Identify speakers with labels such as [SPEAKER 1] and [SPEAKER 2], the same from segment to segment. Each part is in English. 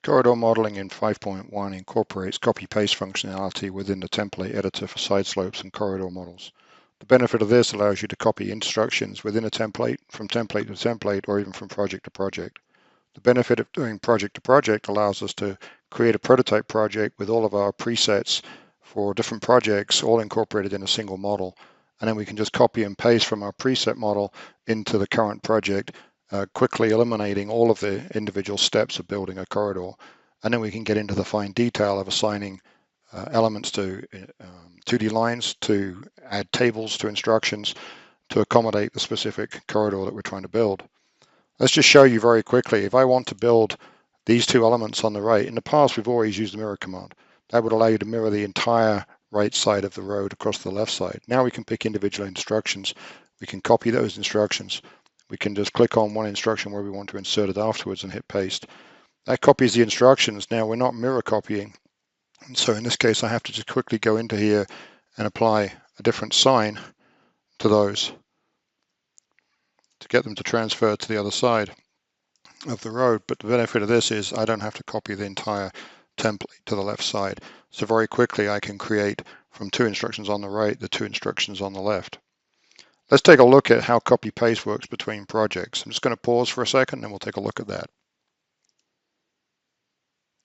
[SPEAKER 1] Corridor modeling in 5.1 incorporates copy-paste functionality within the template editor for side slopes and corridor models. The benefit of this allows you to copy instructions within a template, from template to template, or even from project to project. The benefit of doing project to project allows us to create a prototype project with all of our presets for different projects all incorporated in a single model. And then we can just copy and paste from our preset model into the current project, quickly eliminating all of the individual steps of building a corridor. And then we can get into the fine detail of assigning elements to 2D lines, to add tables to instructions to accommodate the specific corridor that we're trying to build. Let's just show you very quickly. If I want to build these two elements on the right, in the past we've always used the mirror command. That would allow you to mirror the entire right side of the road across the left side. Now we can pick individual instructions. We can copy those instructions. We can just click on one instruction where we want to insert it afterwards and hit paste. That copies the instructions. Now we're not mirror copying. And so in this case, I have to just quickly go into here and apply a different sign to those to get them to transfer to the other side of the road. But the benefit of this is I don't have to copy the entire template to the left side. So very quickly I can create from two instructions on the right, the two instructions on the left. Let's take a look at how copy paste works between projects. I'm just going to pause for a second and we'll take a look at that.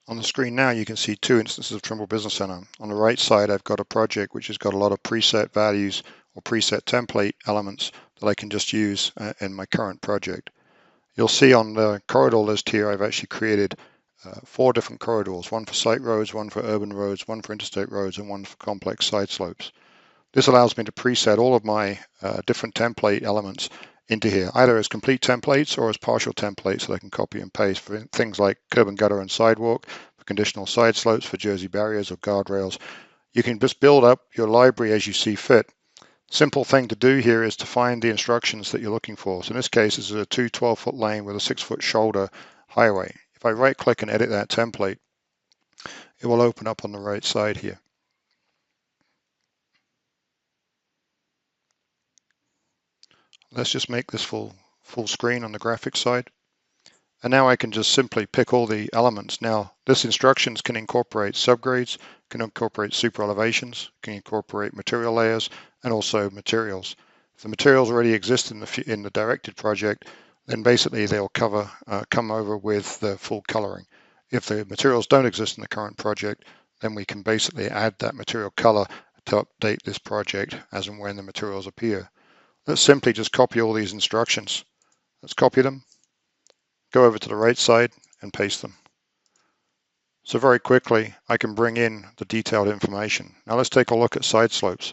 [SPEAKER 1] On the screen now you can see two instances of Trimble Business Center. On the right side I've got a project which has got a lot of preset values or preset template elements that I can just use in my current project. You'll see on the corridor list here I've actually created 4 different corridors, one for site roads, one for urban roads, one for interstate roads, and one for complex side slopes. This allows me to preset all of my different template elements into here, either as complete templates or as partial templates that I can copy and paste for things like curb and gutter and sidewalk, for conditional side slopes, for Jersey barriers or guardrails. You can just build up your library as you see fit. Simple thing to do here is to find the instructions that you're looking for. So in this case, this is a 2 12-foot lane with a 6-foot shoulder highway. If I right click and edit that template, it will open up on the right side here. Let's just make this full screen on the graphics side. And now I can just simply pick all the elements. Now, this instructions can incorporate subgrades, can incorporate super elevations, can incorporate material layers, and also materials. If the materials already exist in the directed project, then basically they'll come over with the full coloring. If the materials don't exist in the current project, then we can basically add that material color to update this project as and when the materials appear. Let's simply just copy all these instructions. Let's copy them, go over to the right side and paste them. So very quickly I can bring in the detailed information. Now let's take a look at side slopes.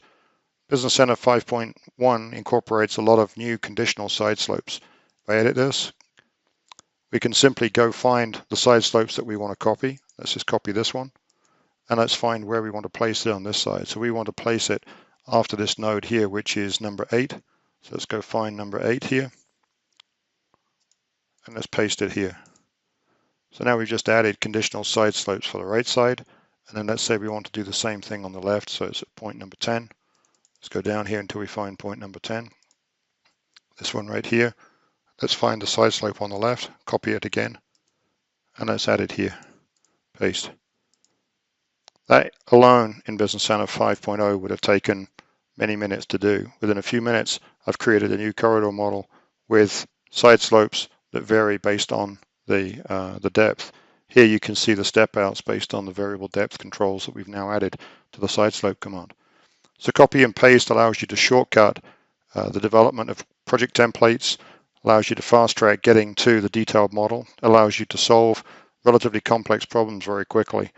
[SPEAKER 1] Business Center 5.1 incorporates a lot of new conditional side slopes. If I edit this, we can simply go find the side slopes that we want to copy. Let's just copy this one, and let's find where we want to place it on this side. So we want to place it after this node here, which is number 8. So let's go find number 8 here, and let's paste it here. So now we've just added conditional side slopes for the right side, and then let's say we want to do the same thing on the left, so it's at point number 10. Let's go down here until we find point number 10. This one right here. Let's find the side slope on the left, copy it again, and let's add it here. Paste. That alone in Business Center 5.0 would have taken many minutes to do. Within a few minutes, I've created a new corridor model with side slopes that vary based on the depth. Here you can see the step outs based on the variable depth controls that we've now added to the side slope command. So copy and paste allows you to shortcut the development of project templates, allows you to fast track getting to the detailed model, allows you to solve relatively complex problems very quickly,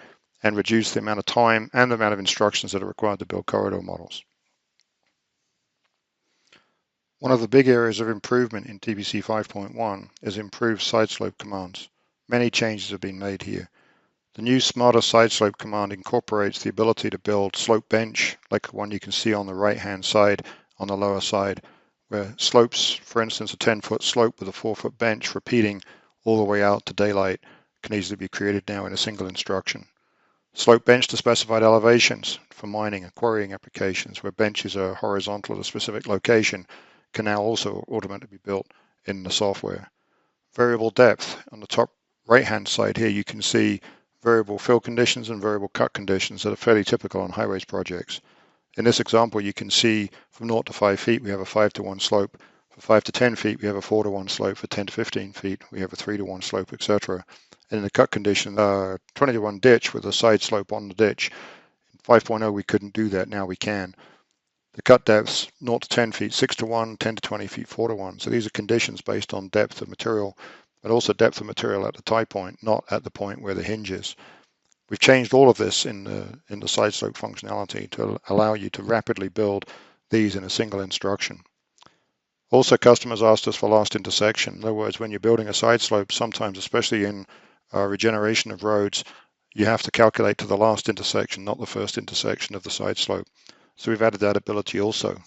[SPEAKER 1] and reduce the amount of time and the amount of instructions that are required to build corridor models. One of the big areas of improvement in TBC 5.1 is improved side slope commands. Many changes have been made here. The new smarter side slope command incorporates the ability to build slope bench, like the one you can see on the right hand side on the lower side, where slopes, for instance a 10-foot slope with a 4-foot bench repeating all the way out to daylight, can easily be created now in a single instruction. Slope bench to specified elevations for mining and quarrying applications, where benches are horizontal at a specific location, can now also automatically be built in the software. Variable depth on the top right-hand side here, you can see variable fill conditions and variable cut conditions that are fairly typical on highways projects. In this example, you can see from 0 to 5 feet, we have a 5-to-1 slope. For 5 to 10 feet, we have a 4-to-1 slope. For 10 to 15 feet, we have a 3-to-1 slope, etc. And in the cut condition, 20-to-1 ditch with a side slope on the ditch. In 5.0, we couldn't do that. Now we can. The cut depths, 0 to 10 feet, 6-to-1, 10 to 20 feet, 4-to-1. So these are conditions based on depth of material, but also depth of material at the tie point, not at the point where the hinge is. We've changed all of this in the side slope functionality to allow you to rapidly build these in a single instruction. Also, customers asked us for last intersection. In other words, when you're building a side slope, sometimes, especially in regeneration of roads, you have to calculate to the last intersection, not the first intersection of the side slope. So we've added that ability also.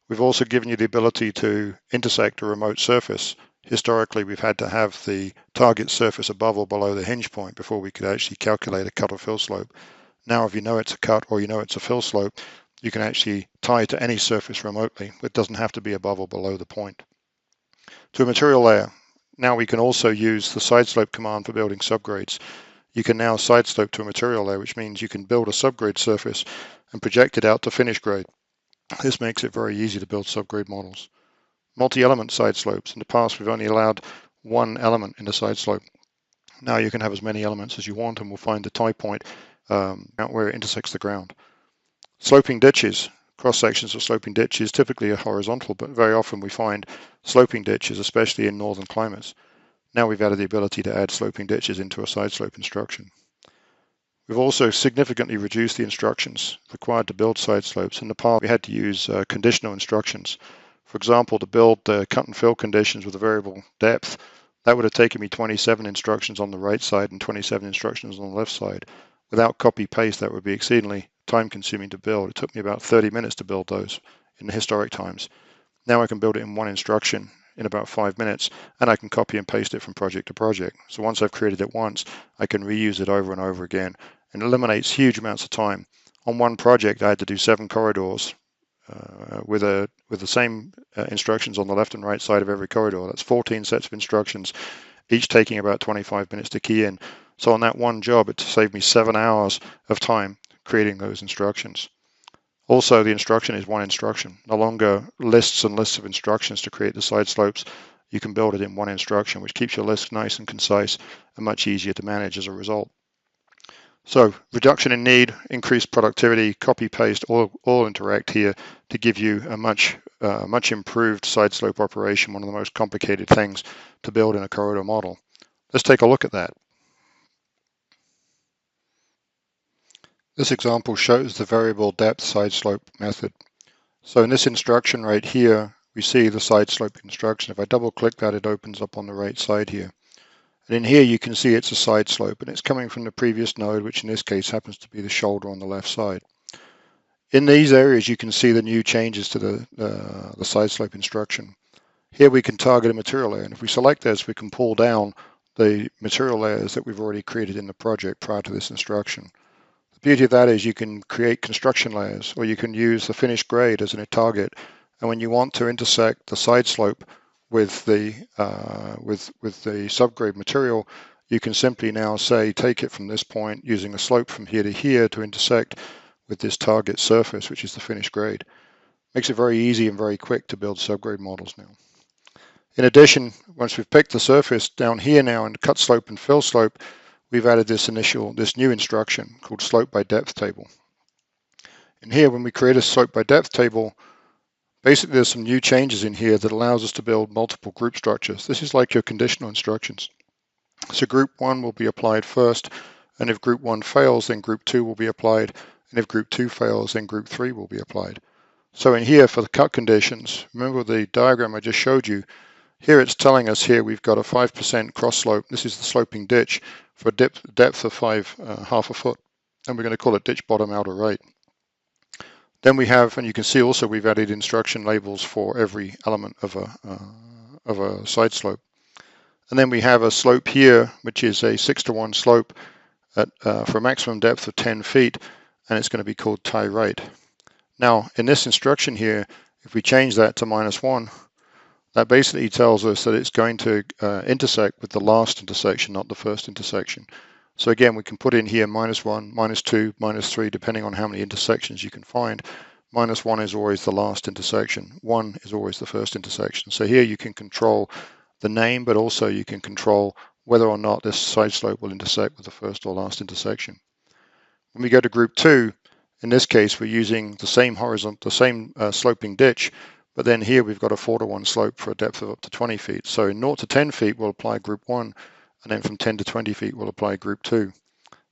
[SPEAKER 1] We've also given you the ability to intersect a remote surface. Historically, we've had to have the target surface above or below the hinge point before we could actually calculate a cut or fill slope. Now, if you know it's a cut or you know it's a fill slope, you can actually tie to any surface remotely. It doesn't have to be above or below the point. To a material layer, now we can also use the side slope command for building subgrades. You can now side slope to a material layer, which means you can build a subgrade surface and project it out to finish grade. This makes it very easy to build subgrade models. Multi-element side slopes. In the past, we've only allowed one element in the side slope. Now you can have as many elements as you want, and we'll find the tie point out where it intersects the ground. Sloping ditches. Cross sections of sloping ditches typically are horizontal, but very often we find sloping ditches, especially in northern climates. Now we've added the ability to add sloping ditches into a side slope instruction. We've also significantly reduced the instructions required to build side slopes. In the past, we had to use conditional instructions. For example, to build cut and fill conditions with a variable depth, that would have taken me 27 instructions on the right side and 27 instructions on the left side. Without copy-paste, that would be exceedingly time-consuming to build. It took me about 30 minutes to build those in the historic times. Now I can build it in one instruction in about 5 minutes, and I can copy and paste it from project to project. So once I've created it once, I can reuse it over and over again, and it eliminates huge amounts of time. On one project, I had to do 7 corridors with the same instructions on the left and right side of every corridor. That's 14 sets of instructions, each taking about 25 minutes to key in. So on that one job, it saved me 7 hours of time creating those instructions. Also, the instruction is one instruction. No longer lists and lists of instructions to create the side slopes. You can build it in one instruction, which keeps your list nice and concise and much easier to manage as a result. So, reduction in need, increased productivity, copy, paste, all interact here to give you a much improved side slope operation, one of the most complicated things to build in a corridor model. Let's take a look at that. This example shows the variable depth side slope method. So in this instruction right here, we see the side slope instruction. If I double click that, it opens up on the right side here. And in here you can see it's a side slope, and it's coming from the previous node, which in this case happens to be the shoulder on the left side. In these areas you can see the new changes to the side slope instruction. Here we can target a material layer, and if we select this, we can pull down the material layers that we've already created in the project prior to this instruction. The beauty of that is you can create construction layers, or you can use the finished grade as a target. And when you want to intersect the side slope with the subgrade material, you can simply now say take it from this point using a slope from here to here to intersect with this target surface, which is the finished grade. Makes it very easy and very quick to build subgrade models now. In addition, once we've picked the surface down here now in cut slope and fill slope, we've added this new instruction called slope by depth table. And here, when we create a slope by depth table, basically there's some new changes in here that allows us to build multiple group structures. This is like your conditional instructions. So group 1 will be applied first, and if group 1 fails, then group 2 will be applied, and if group 2 fails, then group 3 will be applied. So in here for the cut conditions, remember the diagram I just showed you, here it's telling us here we've got a 5% cross slope. This is the sloping ditch for a depth of half a foot, and we're going to call it ditch bottom outer right. Then we have, and you can see also we've added instruction labels for every element of a side slope. And then we have a slope here, which is a 6-to-1 slope for a maximum depth of 10 feet, and it's going to be called tie right. Now, in this instruction here, if we change that to -1, That basically tells us that it's going to intersect with the last intersection, not the first intersection. So again, we can put in here -1, -2, -3, depending on how many intersections you can find. -1 is always the last intersection. 1 is always the first intersection. So here you can control the name, but also you can control whether or not this side slope will intersect with the first or last intersection. When we go to group 2, in this case, we're using the same sloping ditch, but then here we've got a 4:1 slope for a depth of up to 20 feet. So 0 to 10 feet we'll apply group 1, and then from 10 to 20 feet we'll apply group 2.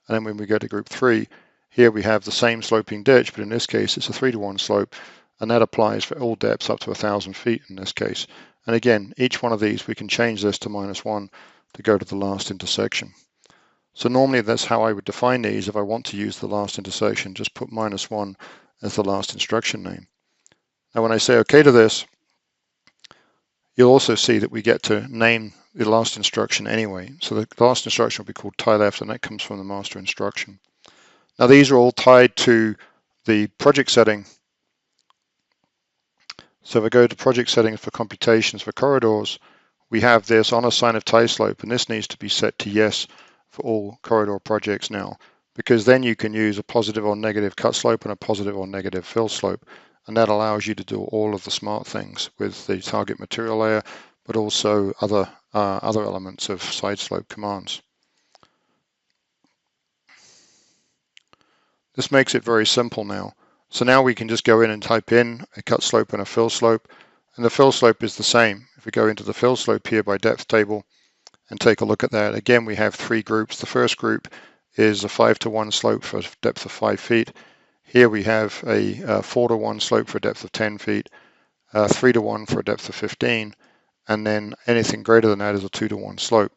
[SPEAKER 1] And then when we go to group 3, here we have the same sloping ditch, but in this case it's a 3:1 slope, and that applies for all depths up to 1,000 feet in this case. And again, each one of these we can change this to -1 to go to the last intersection. So normally that's how I would define these. If I want to use the last intersection, just put -1 as the last instruction name. Now when I say OK to this, you'll also see that we get to name the last instruction anyway. So the last instruction will be called tie left, and that comes from the master instruction. Now these are all tied to the project setting. So if I go to project settings for computations for corridors, we have this on a sine of tie slope, and this needs to be set to yes for all corridor projects now, because then you can use a positive or negative cut slope and a positive or negative fill slope, and that allows you to do all of the smart things with the target material layer, but also other elements of side slope commands. This makes it very simple now. So now we can just go in and type in a cut slope and a fill slope, and the fill slope is the same. If we go into the fill slope here by depth table and take a look at that, again we have 3 groups. The first group is a 5:1 slope for a depth of 5 feet. Here we have a 4:1 slope for a depth of 10 feet, 3:1 for a depth of 15, and then anything greater than that is a 2:1 slope.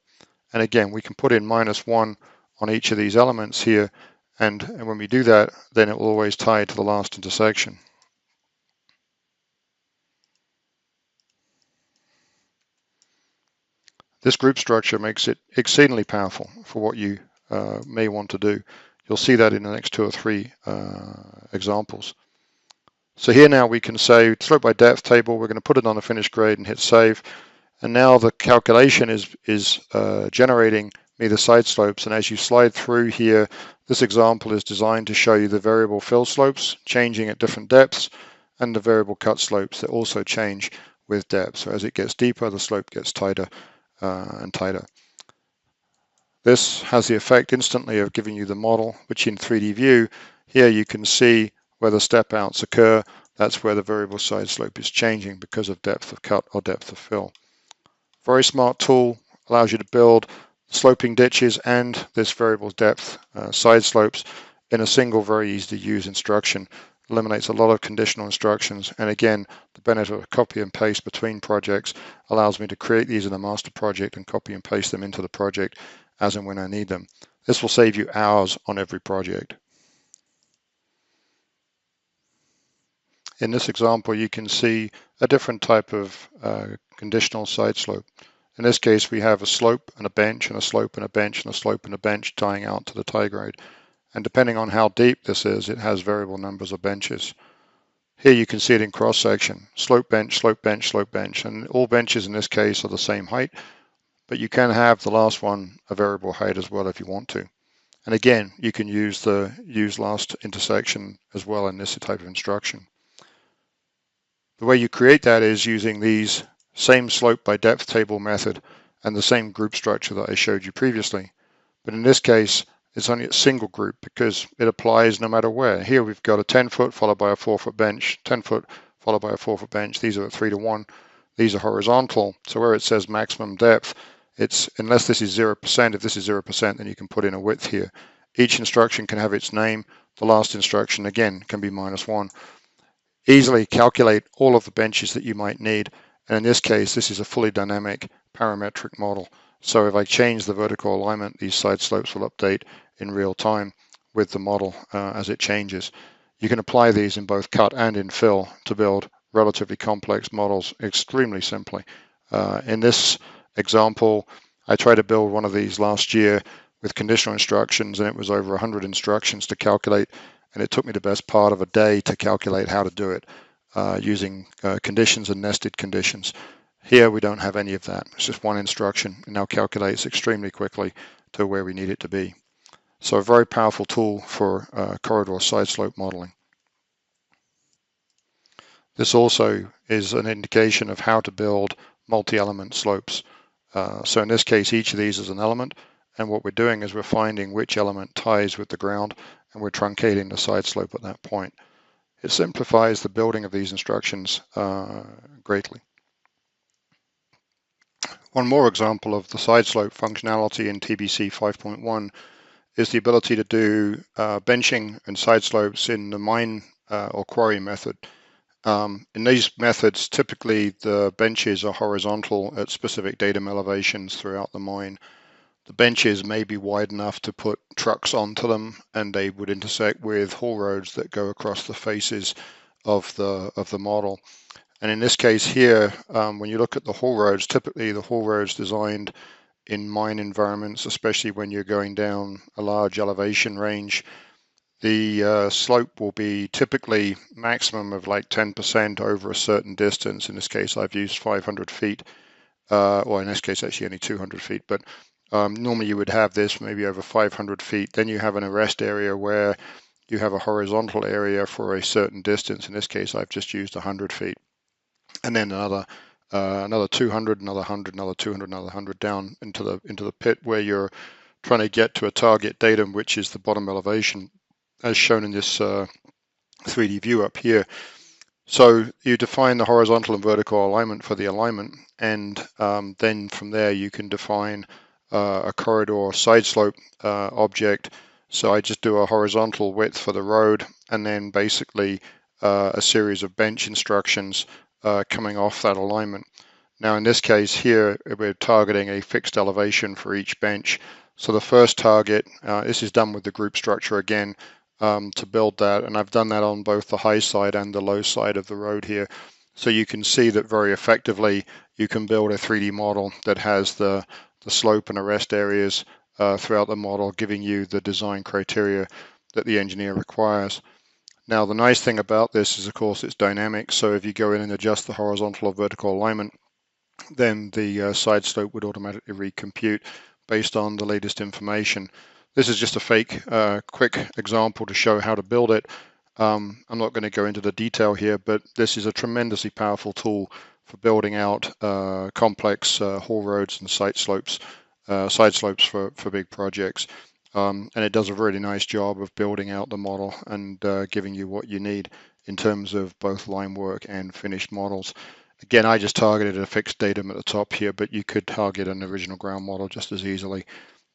[SPEAKER 1] And again, we can put in -1 on each of these elements here, and when we do that, then it will always tie to the last intersection. This group structure makes it exceedingly powerful for what you may want to do. You'll see that in the next 2 or 3 examples. So here now we can say slope by depth table, we're going to put it on a finished grade and hit save. And now the calculation is generating me the side slopes. And as you slide through here, this example is designed to show you the variable fill slopes changing at different depths, and the variable cut slopes that also change with depth. So as it gets deeper, the slope gets tighter and tighter. This has the effect instantly of giving you the model, which in 3D view, here you can see where the step outs occur. That's where the variable side slope is changing because of depth of cut or depth of fill. Very smart tool, allows you to build sloping ditches and this variable depth side slopes in a single very easy to use instruction. Eliminates a lot of conditional instructions, and again the benefit of copy and paste between projects allows me to create these in a master project and copy and paste them into the project as and when I need them. This will save you hours on every project. In this example you can see a different type of conditional side slope. In this case we have a slope and a bench and a slope and a bench and a slope and a bench tying out to the tie grade. And depending on how deep this is, it has variable numbers of benches. Here you can see it in cross section, slope bench, slope bench, slope bench, and all benches in this case are the same height, but you can have the last one a variable height as well if you want to. And again, you can use last intersection as well in this type of instruction. The way you create that is using these same slope by depth table method and the same group structure that I showed you previously. But in this case, it's only a single group because it applies no matter where. Here we've got a 10 foot followed by a 4 foot bench, 10 foot followed by a 4 foot bench. These are at 3:1. These are horizontal. So where it says maximum depth, it's unless this is 0%, if this is 0%, then you can put in a width here. Each instruction can have its name. The last instruction again can be -1. Easily calculate all of the benches that you might need. And in this case, this is a fully dynamic parametric model. So if I change the vertical alignment, these side slopes will update in real time with the model as it changes. You can apply these in both cut and in fill to build relatively complex models extremely simply. In this example, I tried to build one of these last year with conditional instructions, and it was over 100 instructions to calculate, and it took me the best part of a day to calculate how to do it using conditions and nested conditions. Here we don't have any of that. It's just one instruction. It now calculates extremely quickly to where we need it to be. So a very powerful tool for corridor side slope modeling. This also is an indication of how to build multi-element slopes. So in this case, each of these is an element, and what we're doing is we're finding which element ties with the ground, and we're truncating the side slope at that point. It simplifies the building of these instructions greatly. One more example of the side slope functionality in TBC 5.1 is the ability to do benching and side slopes in the mine or quarry method. In these methods, typically the benches are horizontal at specific datum elevations throughout the mine. The benches may be wide enough to put trucks onto them, and they would intersect with haul roads that go across the faces of the model. And in this case here, when you look at the haul roads, typically the haul roads designed in mine environments, especially when you're going down a large elevation range, the slope will be typically maximum of like 10% over a certain distance. In this case, I've used 500 feet, or in this case, actually only 200 feet, but normally you would have this maybe over 500 feet. Then you have an arrest area where you have a horizontal area for a certain distance. In this case, I've just used 100 feet. And then another 200, another 100, another 200, another 100 down into the pit where you're trying to get to a target datum, which is the bottom elevation, as shown in this 3D view up here. So you define the horizontal and vertical alignment for the alignment, and then from there you can define a corridor side slope object. So I just do a horizontal width for the road, and then basically a series of bench instructions coming off that alignment. Now in this case here, we're targeting a fixed elevation for each bench. So the first target, this is done with the group structure again to build that, and I've done that on both the high side and the low side of the road here. So you can see that very effectively you can build a 3D model that has the slope and arrest areas throughout the model, giving you the design criteria that the engineer requires. Now the nice thing about this is, of course, it's dynamic, so if you go in and adjust the horizontal or vertical alignment, then the side slope would automatically recompute based on the latest information. This is just a fake quick example to show how to build it. I'm not going to go into the detail here, but this is a tremendously powerful tool for building out complex haul roads and side slopes for big projects. And it does a really nice job of building out the model and giving you what you need in terms of both line work and finished models. Again, I just targeted a fixed datum at the top here, but you could target an original ground model just as easily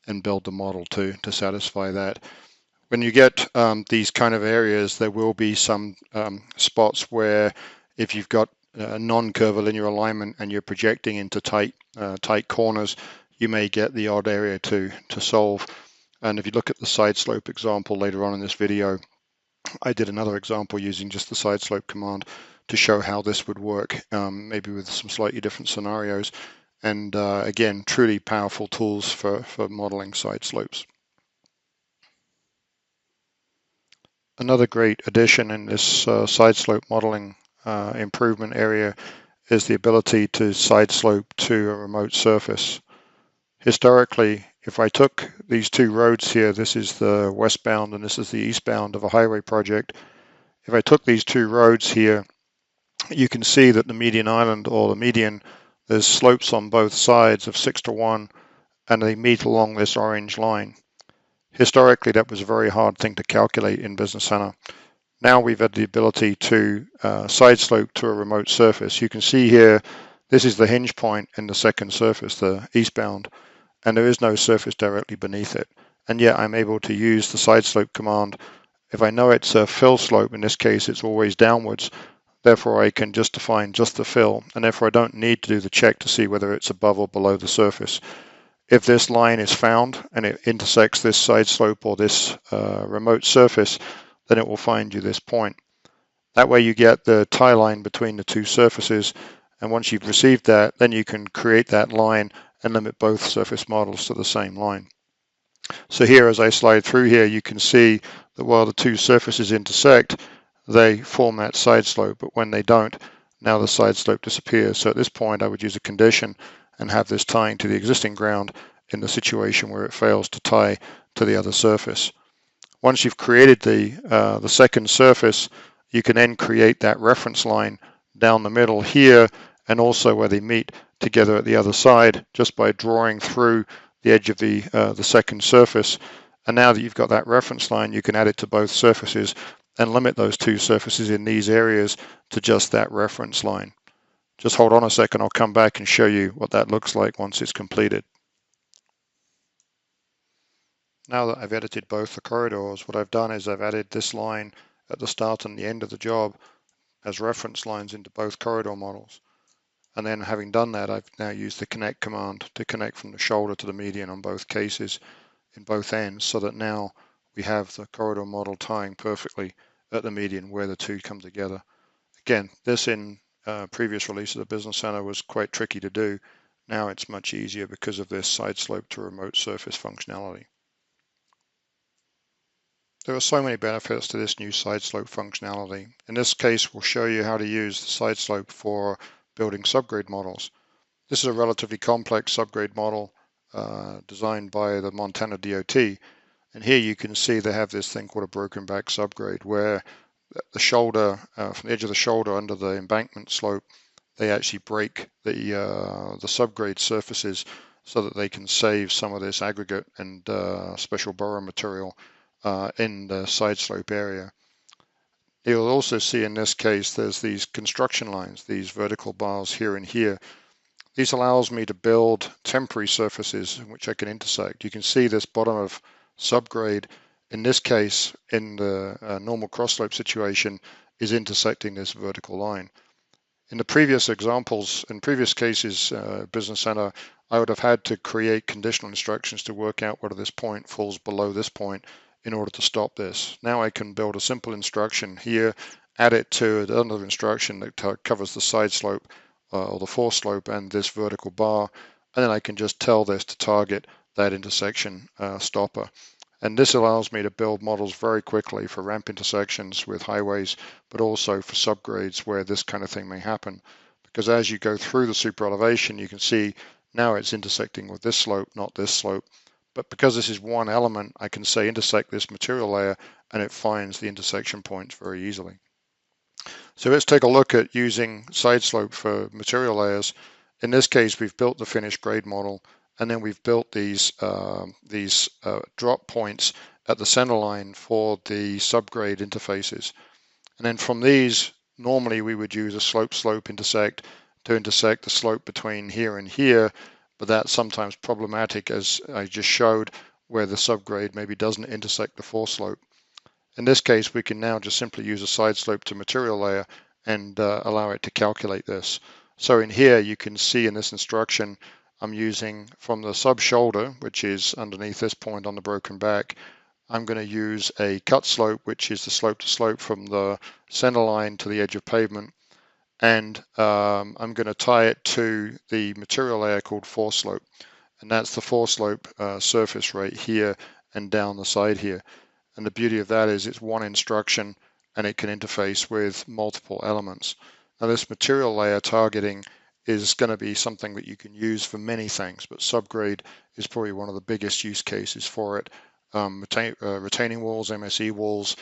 [SPEAKER 1] and build the model to satisfy that. When you get these kind of areas, there will be some spots where if you've got a non-curvilinear alignment and you're projecting into tight corners, you may get the odd area to solve. And if you look at the side slope example later on in this video, I did another example using just the side slope command to show how this would work, maybe with some slightly different scenarios. And again, truly powerful tools for modeling side slopes. Another great addition in this side slope modeling improvement area is the ability to side slope to a remote surface. Historically, if I took these two roads here, this is the westbound and this is the eastbound of a highway project. If I took these two roads here, you can see that the median island or the median, there's slopes on both sides of 6:1, and they meet along this orange line. Historically, that was a very hard thing to calculate in Business Center. Now we've had the ability to side slope to a remote surface. You can see here, this is the hinge point in the second surface, the eastbound, and there is no surface directly beneath it. And yet I'm able to use the side slope command. If I know it's a fill slope, in this case it's always downwards, therefore I can just define just the fill, and therefore I don't need to do the check to see whether it's above or below the surface. If this line is found and it intersects this side slope or this remote surface, then it will find you this point. That way you get the tie line between the two surfaces, and once you've received that, then you can create that line and limit both surface models to the same line. So here, as I slide through here, you can see that while the two surfaces intersect, they form that side slope, but when they don't, now the side slope disappears. So at this point I would use a condition and have this tying to the existing ground in the situation where it fails to tie to the other surface. Once you've created the second surface, you can then create that reference line down the middle here and also where they meet together at the other side just by drawing through the edge of the second surface. And now that you've got that reference line, you can add it to both surfaces and limit those two surfaces in these areas to just that reference line. Just hold on a second, I'll come back and show you what that looks like once it's completed. Now that I've edited both the corridors, what I've done is I've added this line at the start and the end of the job as reference lines into both corridor models. And then having done that, I've now used the connect command to connect from the shoulder to the median on both cases in both ends, so that now we have the corridor model tying perfectly at the median where the two come together. Again, this in previous release of the Business Center was quite tricky to do. Now it's much easier because of this side slope to remote surface functionality. There are so many benefits to this new side slope functionality. In this case, we'll show you how to use the side slope for building subgrade models. This is a relatively complex subgrade model designed by the Montana DOT. And here you can see they have this thing called a broken back subgrade, where the shoulder, from the edge of the shoulder under the embankment slope, they actually break the subgrade surfaces so that they can save some of this aggregate and special burrow material in the side slope area. You'll also see in this case there's these construction lines, these vertical bars here and here. These allows me to build temporary surfaces which I can intersect. You can see this bottom of subgrade, in this case in the normal cross slope situation, is intersecting this vertical line. In the previous examples, in previous cases, Business Center, I would have had to create conditional instructions to work out whether this point falls below this point in order to stop this. Now I can build a simple instruction here, add it to another instruction that covers the side slope or the force slope and this vertical bar, and then I can just tell this to target that intersection stopper. And this allows me to build models very quickly for ramp intersections with highways, but also for subgrades where this kind of thing may happen. Because as you go through the super elevation, you can see now it's intersecting with this slope, not this slope. But because this is one element, I can say intersect this material layer and it finds the intersection points very easily. So let's take a look at using side slope for material layers. In this case, we've built the finished grade model, and then we've built these drop points at the center line for the subgrade interfaces. And then from these, normally we would use a slope-slope intersect to intersect the slope between here and here, but that's sometimes problematic, as I just showed, where the subgrade maybe doesn't intersect the force slope. In this case, we can now just simply use a side slope to material layer and allow it to calculate this. So in here, you can see in this instruction, I'm using from the sub shoulder, which is underneath this point on the broken back, I'm going to use a cut slope, which is the slope to slope from the center line to the edge of pavement. And I'm going to tie it to the material layer called force slope. And that's the force slope surface right here and down the side here. And the beauty of that is it's one instruction and it can interface with multiple elements. Now this material layer targeting is going to be something that you can use for many things, but subgrade is probably one of the biggest use cases for it. Retaining walls, MSE walls,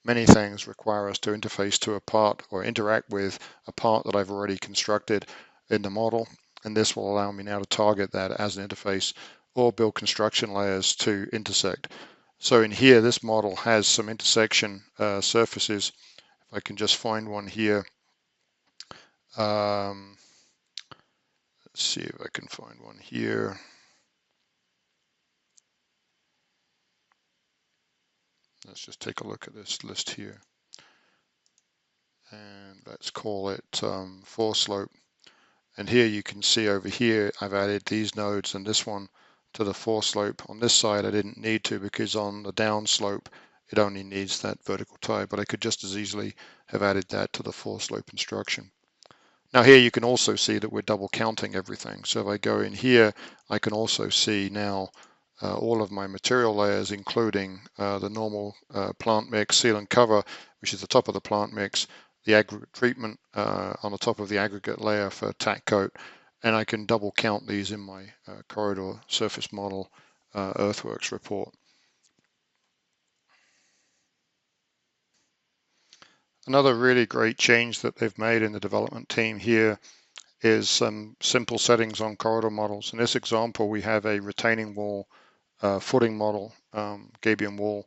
[SPEAKER 1] many things require us to interface to a part or interact with a part that I've already constructed in the model. And this will allow me now to target that as an interface or build construction layers to intersect. So in here, this model has some intersection surfaces. If I can just find one here. Let's see if I can find one here. Let's just take a look at this list here. And let's call it force slope. And here you can see over here, I've added these nodes and this one to the force slope. On this side, I didn't need to because on the down slope, it only needs that vertical tie, but I could just as easily have added that to the force slope instruction. Now here you can also see that we're double counting everything. So if I go in here, I can also see now all of my material layers, including the normal plant mix, seal and cover, which is the top of the plant mix, the aggregate treatment on the top of the aggregate layer for tack coat, and I can double count these in my corridor surface model earthworks report. Another really great change that they've made in the development team here is some simple settings on corridor models. In this example, we have a retaining wall footing model, gabion wall,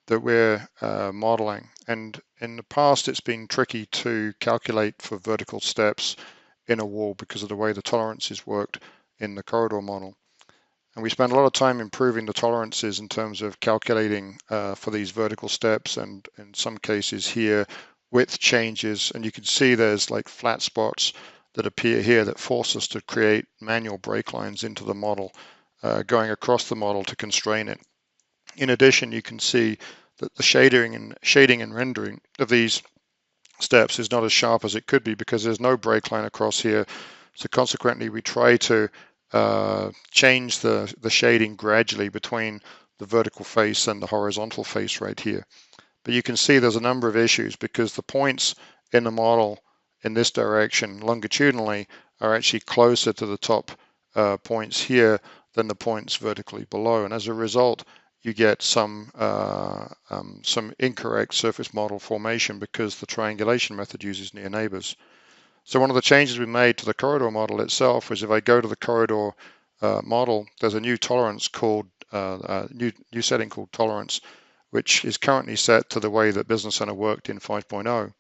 [SPEAKER 1] that we're modeling. And in the past, it's been tricky to calculate for vertical steps in a wall because of the way the tolerances worked in the corridor model. And we spent a lot of time improving the tolerances in terms of calculating for these vertical steps, and in some cases here, width changes. And you can see there's like flat spots that appear here that force us to create manual break lines into the model, going across the model to constrain it. In addition, you can see that the shading and rendering of these steps is not as sharp as it could be because there's no break line across here. So consequently, we try to change the shading gradually between the vertical face and the horizontal face right here. But you can see there's a number of issues because the points in the model in this direction longitudinally are actually closer to the top points here than the points vertically below. And as a result, you get some incorrect surface model formation because the triangulation method uses near neighbors. So one of the changes we made to the corridor model itself was if I go to the corridor model, there's a new tolerance called new setting called tolerance, which is currently set to the way that Business Center worked in 5.0.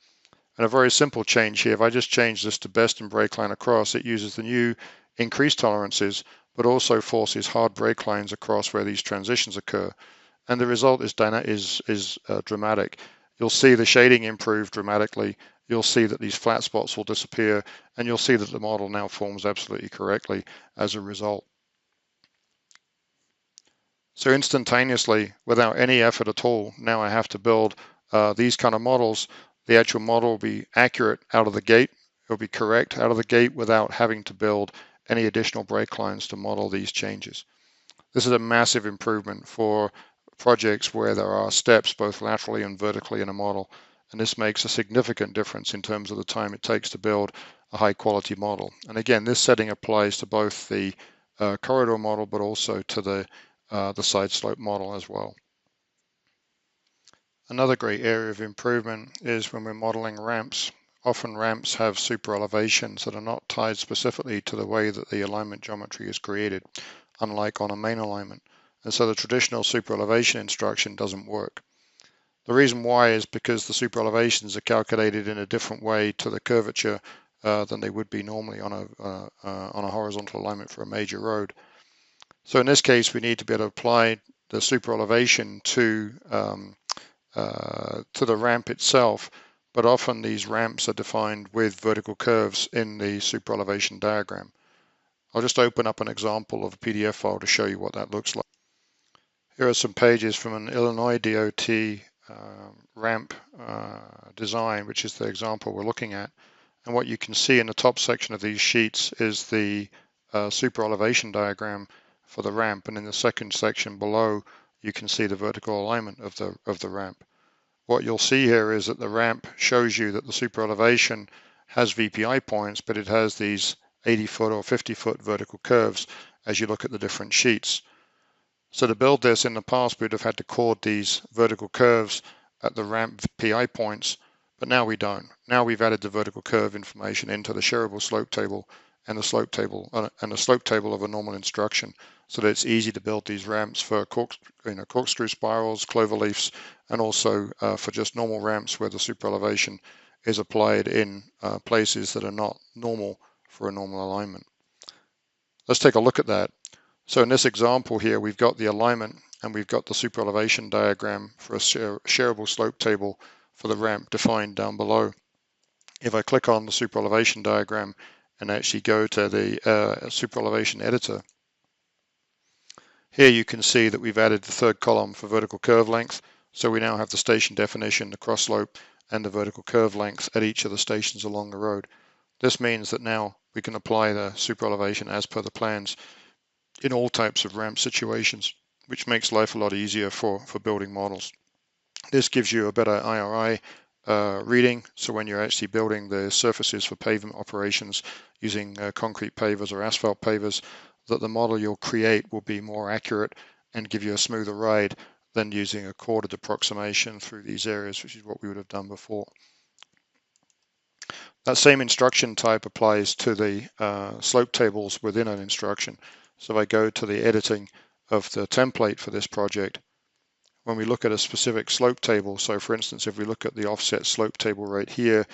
[SPEAKER 1] And a very simple change here, if I just change this to best and break line across, it uses the new increased tolerances, but also forces hard break lines across where these transitions occur. And the result is dramatic. You'll see the shading improve dramatically. You'll see that these flat spots will disappear, and you'll see that the model now forms absolutely correctly as a result. So instantaneously, without any effort at all, now I have to build these kind of models. The actual model will be accurate out of the gate. It'll be correct out of the gate without having to build any additional break lines to model these changes. This is a massive improvement for projects where there are steps both laterally and vertically in a model. And this makes a significant difference in terms of the time it takes to build a high quality model. And again, this setting applies to both the corridor model, but also to the side slope model as well. Another great area of improvement is when we're modeling ramps. Often ramps have super elevations that are not tied specifically to the way that the alignment geometry is created, unlike on a main alignment. And so the traditional super elevation instruction doesn't work. The reason why is because the super elevations are calculated in a different way to the curvature than they would be normally on a horizontal alignment for a major road. So in this case, we need to be able to apply the super elevation to the ramp itself, but often these ramps are defined with vertical curves in the super elevation diagram. I'll just open up an example of a PDF file to show you what that looks like. Here are some pages from an Illinois DOT ramp design, which is the example we're looking at. And what you can see in the top section of these sheets is the super elevation diagram for the ramp, and in the second section below you can see the vertical alignment of the ramp. What you'll see here is that the ramp shows you that the super elevation has VPI points, but it has these 80-foot or 50-foot vertical curves as you look at the different sheets. So to build this in the past, we'd have had to chord these vertical curves at the ramp PI points, but now we don't. Now we've added the vertical curve information into the shareable slope table and the slope table of a normal instruction, so that it's easy to build these ramps for corkscrew spirals, clover leafs, and also for just normal ramps where the super elevation is applied in places that are not normal for a normal alignment. Let's take a look at that. So in this example here, we've got the alignment and we've got the super elevation diagram for a shareable slope table for the ramp defined down below. If I click on the super elevation diagram and actually go to the super elevation editor, here you can see that we've added the third column for vertical curve length. So we now have the station definition, the cross slope, and the vertical curve length at each of the stations along the road. This means that now we can apply the super elevation as per the plans in all types of ramp situations, which makes life a lot easier for building models. This gives you a better IRI reading. So when you're actually building the surfaces for pavement operations using concrete pavers or asphalt pavers, that the model you'll create will be more accurate and give you a smoother ride than using a chorded approximation through these areas, which is what we would have done before. That same instruction type applies to the slope tables within an instruction. So if I go to the editing of the template for this project, when we look at a specific slope table, so for instance, if we look at the offset slope table right here,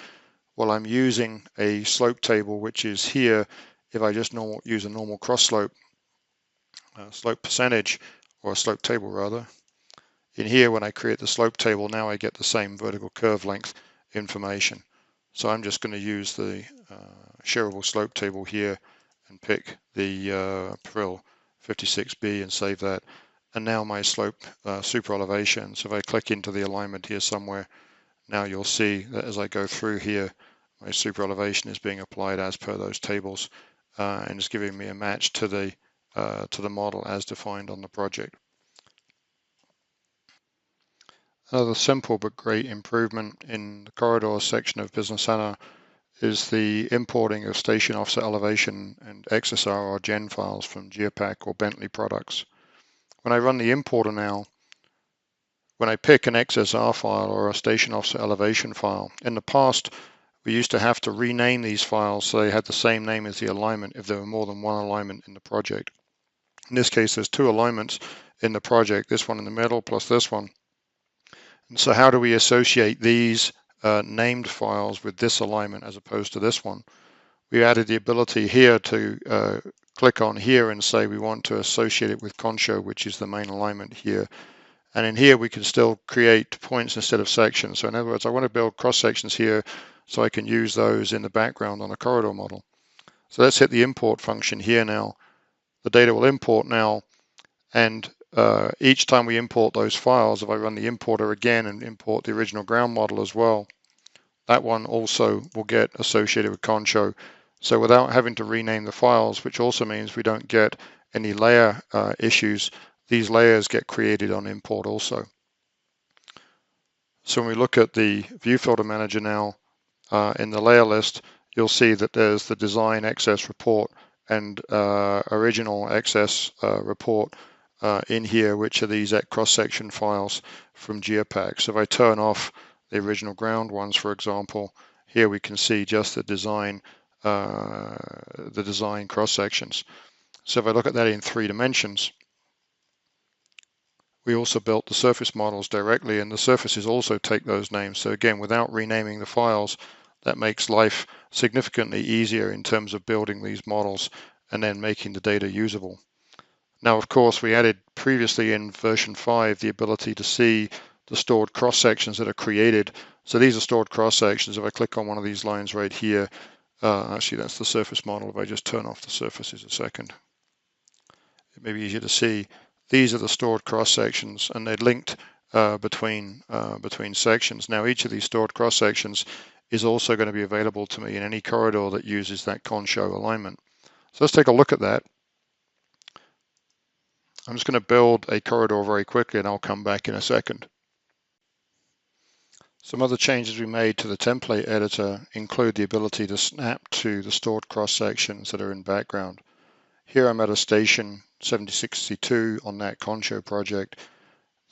[SPEAKER 1] well, I'm using a slope table which is here. If I just use a normal cross slope, slope percentage, or a slope table rather, in here when I create the slope table, now I get the same vertical curve length information. So I'm just going to use the shareable slope table here and pick the Prill 56B and save that. And now my slope super elevation. So if I click into the alignment here somewhere, now you'll see that as I go through here, my super elevation is being applied as per those tables, and it's giving me a match to the model as defined on the project. Another simple but great improvement in the corridor section of Business Center is the importing of station offset elevation and XSR or GEN files from GeoPak or Bentley products. When I run the importer now, when I pick an XSR file or a station offset elevation file, in the past we used to have to rename these files so they had the same name as the alignment if there were more than one alignment in the project. In this case, there's two alignments in the project, this one in the middle plus this one. And so how do we associate these named files with this alignment as opposed to this one? We added the ability here to click on here and say we want to associate it with Concho, which is the main alignment here. And in here we can still create points instead of sections. So in other words, I want to build cross sections here so I can use those in the background on a corridor model. So let's hit the import function here now. The data will import now, and each time we import those files, if I run the importer again and import the original ground model as well, that one also will get associated with Concho. So without having to rename the files, which also means we don't get any layer issues, these layers get created on import also. So when we look at the view filter manager now, in the layer list, you'll see that there's the design excess report and original excess report in here, which are these cross-section files from GeoPak. So if I turn off the original ground ones, for example, here we can see just the design cross-sections. So if I look at that in 3 dimensions, we also built the surface models directly, and the surfaces also take those names. So again, without renaming the files, that makes life significantly easier in terms of building these models and then making the data usable. Now, of course, we added previously in version 5 the ability to see the stored cross sections that are created. So these are stored cross sections. If I click on one of these lines right here, actually that's the surface model. If I just turn off the surfaces a second, it may be easier to see. These are the stored cross sections, and they're linked between sections. Now, each of these stored cross sections is also going to be available to me in any corridor that uses that Concho alignment. So let's take a look at that. I'm just going to build a corridor very quickly, and I'll come back in a second. Some other changes we made to the template editor include the ability to snap to the stored cross sections that are in background. Here I'm at a station 7062 on that Concho project.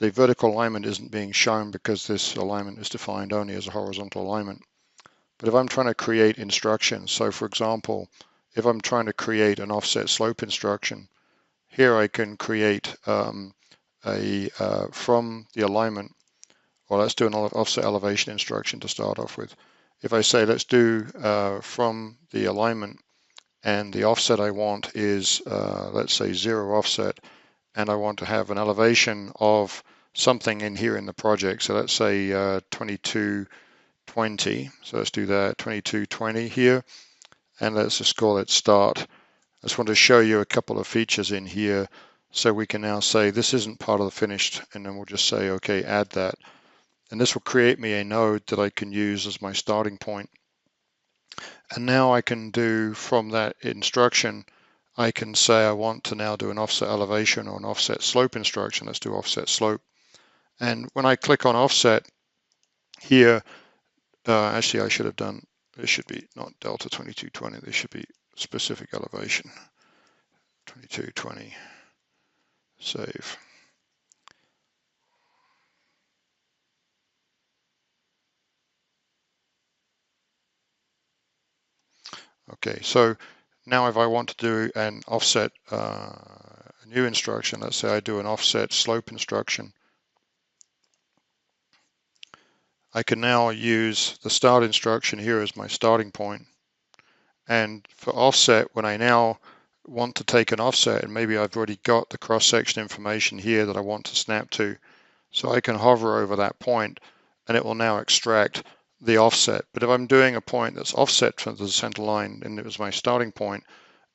[SPEAKER 1] The vertical alignment isn't being shown because this alignment is defined only as a horizontal alignment. But if I'm trying to create instructions, so for example, if I'm trying to create an offset slope instruction, here I can create from the alignment, well, let's do an offset elevation instruction to start off with. If I say let's do from the alignment, and the offset I want is, let's say 0 offset, and I want to have an elevation of something in here in the project. So let's say 2220. So let's do that, 2220 here, and let's just call it start. I just want to show you a couple of features in here, so we can now say this isn't part of the finished, and then we'll just say, okay, add that. And this will create me a node that I can use as my starting point. And now I can do from that instruction, I can say I want to now do an offset elevation or an offset slope instruction. Let's do offset slope. And when I click on offset here, Actually, I should have done, this should be not delta 2220, this should be specific elevation. 2220, save. Okay, so now if I want to do an offset, a new instruction, let's say I do an offset slope instruction, I can now use the start instruction here as my starting point. And for offset, when I now want to take an offset, and maybe I've already got the cross-section information here that I want to snap to, so I can hover over that point and it will now extract the offset. But if I'm doing a point that's offset from the center line and it was my starting point,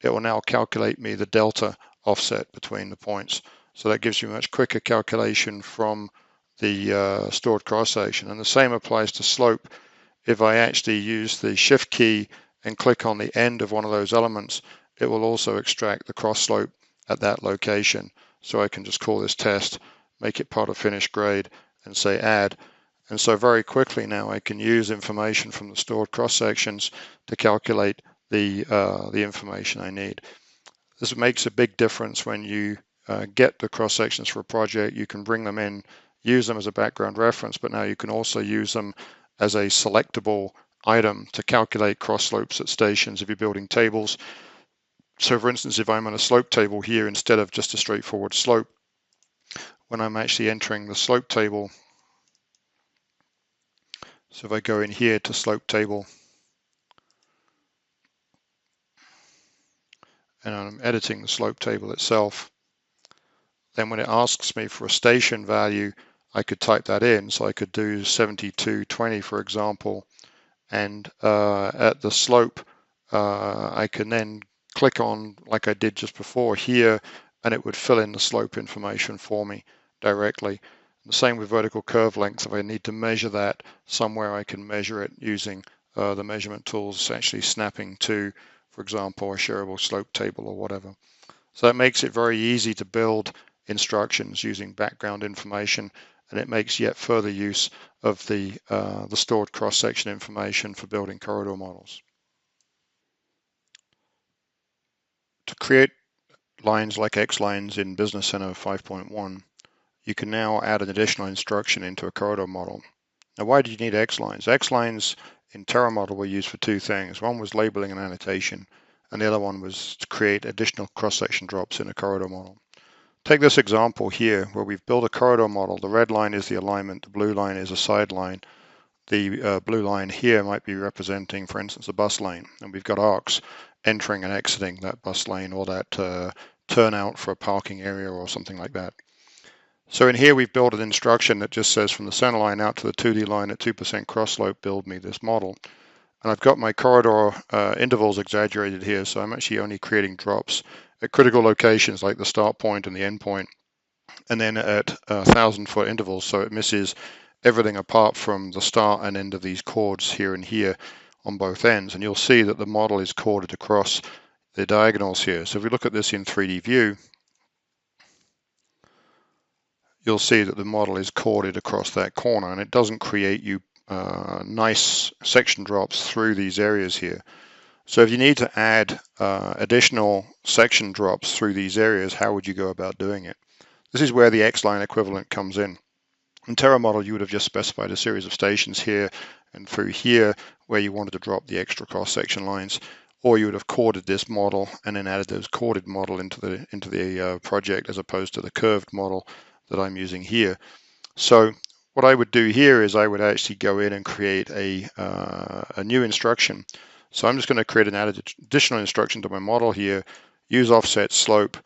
[SPEAKER 1] it will now calculate me the delta offset between the points. So that gives you a much quicker calculation from the stored cross-section. And the same applies to slope. If I actually use the shift key and click on the end of one of those elements, it will also extract the cross slope at that location. So I can just call this test, make it part of finished grade, and say add. And so very quickly now I can use information from the stored cross sections to calculate the information I need. This makes a big difference when you get the cross sections for a project. You can bring them in, use them as a background reference, but now you can also use them as a selectable item to calculate cross slopes at stations if you're building tables. So for instance, if I'm on a slope table here instead of just a straightforward slope, when I'm actually entering the slope table, so if I go in here to slope table and I'm editing the slope table itself, then when it asks me for a station value, I could type that in. So I could do 7220, for example, and at the slope, I can then click on, like I did just before here, and it would fill in the slope information for me directly. The same with vertical curve length. If I need to measure that somewhere, I can measure it using the measurement tools, actually snapping to, for example, a shareable slope table or whatever. So that makes it very easy to build instructions using background information, and it makes yet further use of the stored cross-section information for building corridor models. To create lines like X lines in Business Center 5.1, you can now add an additional instruction into a corridor model. Now, why do you need X lines? X lines in TerraModel were used for two things. One was labeling and annotation, and the other one was to create additional cross-section drops in a corridor model. Take this example here where we've built a corridor model. The red line is the alignment, the blue line is a side line. The blue line here might be representing, for instance, a bus lane, and we've got arcs entering and exiting that bus lane or that turnout for a parking area or something like that. So in here we've built an instruction that just says from the center line out to the 2D line at 2% cross slope, build me this model. And I've got my corridor intervals exaggerated here, so I'm actually only creating drops at critical locations like the start point and the end point, and then at 1,000-foot intervals, so it misses everything apart from the start and end of these chords here and here on both ends. And you'll see that the model is chorded across the diagonals here. So if we look at this in 3D view, you'll see that the model is chorded across that corner, and it doesn't create you nice section drops through these areas here. So if you need to add additional section drops through these areas, how would you go about doing it? This is where the X-line equivalent comes in. In TerraModel, you would have just specified a series of stations here and through here where you wanted to drop the extra cross-section lines, or you would have chorded this model and then added those chorded model into the project as opposed to the curved model that I'm using here. So what I would do here is I would actually go in and create a new instruction. So I'm just going to create an additional instruction to my model here, use offset slope,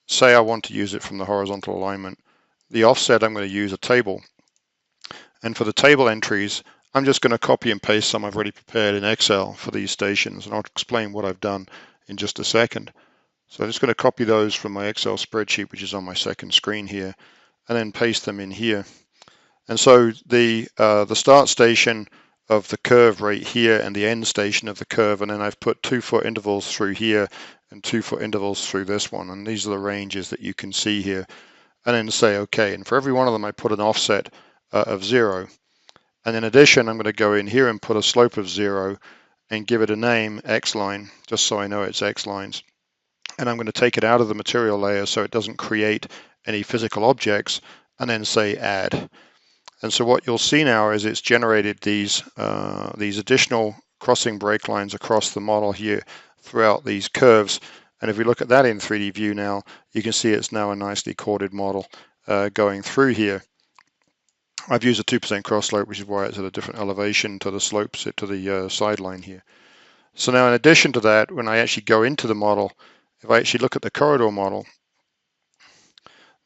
[SPEAKER 1] say I want to use it from the horizontal alignment. The offset, I'm going to use a table. And for the table entries, I'm just going to copy and paste some I've already prepared in Excel for these stations, and I'll explain what I've done in just a second. So I'm just going to copy those from my Excel spreadsheet, which is on my second screen here, and then paste them in here. And so the start station of the curve right here and the end station of the curve, and then I've put 2-foot intervals through here and 2-foot intervals through this one, and these are the ranges that you can see here. And then say okay, and for every one of them I put an offset of 0. And in addition, I'm going to go in here and put a slope of 0 and give it a name, X line, just so I know it's X lines. And I'm going to take it out of the material layer so it doesn't create any physical objects, and then say add. And so what you'll see now is it's generated these additional crossing break lines across the model here throughout these curves. And if we look at that in 3D view now, you can see it's now a nicely chorded model going through here. I've used a 2% cross slope, which is why it's at a different elevation to the slopes to the sideline here. So now in addition to that, when I actually go into the model, if I actually look at the corridor model,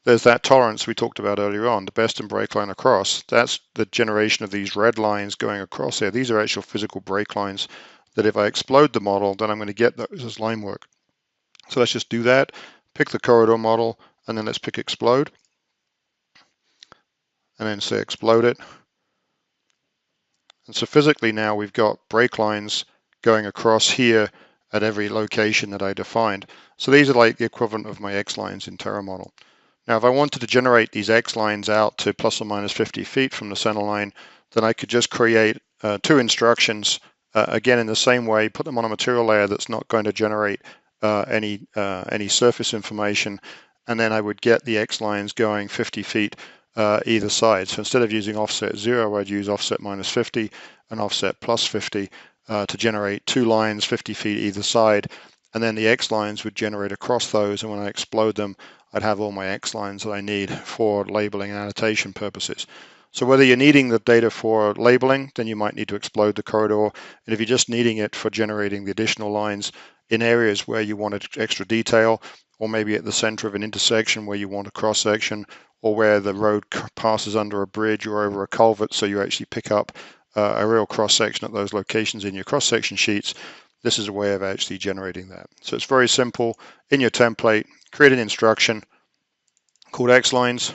[SPEAKER 1] there's that tolerance we talked about earlier on, the best and break line across. That's the generation of these red lines going across there. These are actual physical break lines that if I explode the model, then I'm going to get those as line work. So let's just do that. Pick the corridor model, and then let's pick explode. And then say explode it. And so physically now we've got break lines going across here at every location that I defined. So these are like the equivalent of my X lines in Terra model. Now, if I wanted to generate these X lines out to plus or minus 50 feet from the center line, then I could just create 2 instructions, again in the same way, put them on a material layer that's not going to generate any surface information, and then I would get the X lines going 50 feet either side. So instead of using offset 0, I'd use offset minus 50 and offset plus 50 to generate 2 lines 50 feet either side, and then the X lines would generate across those, and when I explode them, I'd have all my X lines that I need for labeling and annotation purposes. So whether you're needing the data for labeling, then you might need to explode the corridor. And if you're just needing it for generating the additional lines in areas where you wanted extra detail, or maybe at the center of an intersection where you want a cross section, or where the road passes under a bridge or over a culvert, so you actually pick up a real cross section at those locations in your cross section sheets, this is a way of actually generating that. So it's very simple. In your template, create an instruction called X lines.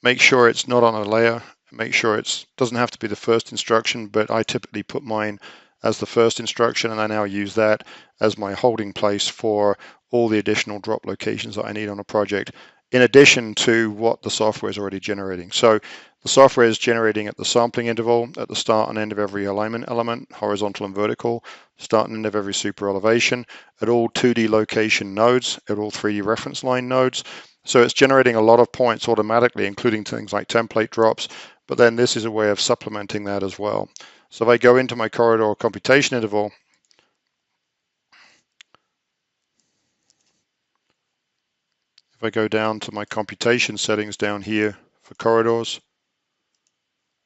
[SPEAKER 1] Make sure it's not on a layer. Make sure it doesn't have to be the first instruction, but I typically put mine as the first instruction, and I now use that as my holding place for all the additional drop locations that I need on a project, in addition to what the software is already generating. So the software is generating at the sampling interval, at the start and end of every alignment element, horizontal and vertical, start and end of every super elevation, at all 2D location nodes, at all 3D reference line nodes. So it's generating a lot of points automatically, including things like template drops, but then this is a way of supplementing that as well. So if I go into my corridor computation interval, if I go down to my computation settings down here for corridors,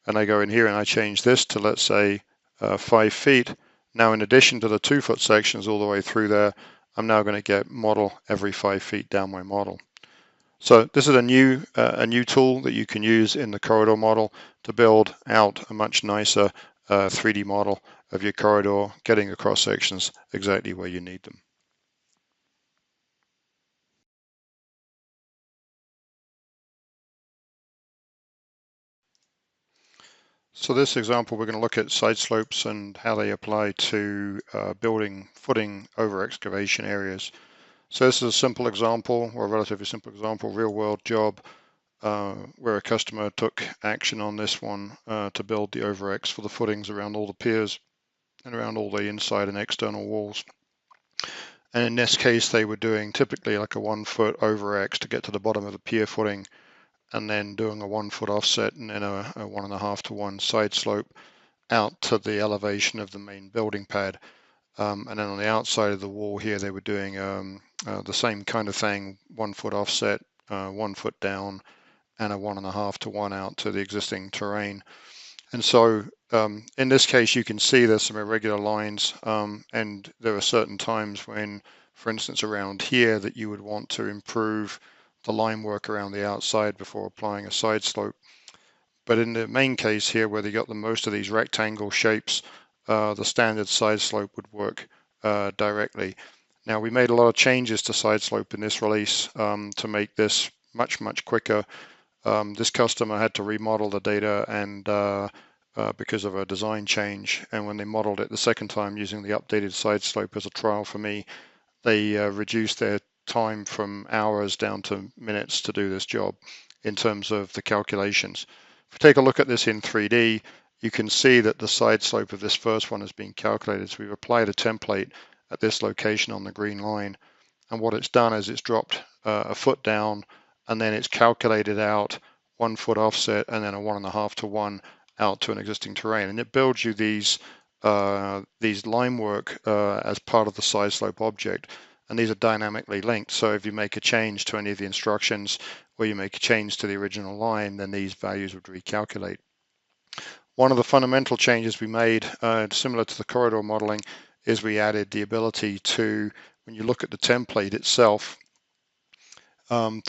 [SPEAKER 1] and I go in here and I change this to, let's say, 5 feet. Now, in addition to the 2-foot sections all the way through there, I'm now going to get model every 5 feet down my model. So this is a new tool that you can use in the corridor model to build out a much nicer 3D model of your corridor, getting the cross sections exactly where you need them. So this example, we're going to look at side slopes and how they apply to building footing over excavation areas. So this is a simple example, or a relatively simple example, real world job where a customer took action on this one to build the over-X for the footings around all the piers and around all the inside and external walls. And in this case, they were doing typically like a 1-foot over-X to get to the bottom of the pier footing, and then doing a 1-foot offset and then a 1.5 to 1 side slope out to the elevation of the main building pad. And then on the outside of the wall here, they were doing the same kind of thing, 1-foot offset, 1 foot down, and a 1.5 to 1 out to the existing terrain. And so in this case, you can see there's some irregular lines, and there are certain times when, for instance, around here, that you would want to improve the line work around the outside before applying a side slope. But in the main case here, where they got the most of these rectangle shapes, the standard side slope would work directly. Now, we made a lot of changes to side slope in this release to make this much quicker. This customer had to remodel the data and because of a design change, and when they modeled it the second time using the updated side slope as a trial for me, they reduced their time from hours down to minutes to do this job in terms of the calculations. If we take a look at this in 3D, you can see that the side slope of this first one has been calculated. So we've applied a template at this location on the green line, and what it's done is it's dropped a foot down, and then it's calculated out 1 foot offset and then a 1.5 to 1 out to an existing terrain, and it builds you these line work as part of the side slope object, and these are dynamically linked. So if you make a change to any of the instructions, or you make a change to the original line, then these values would recalculate. One of the fundamental changes we made, similar to the corridor modeling, is we added the ability to, when you look at the template itself, the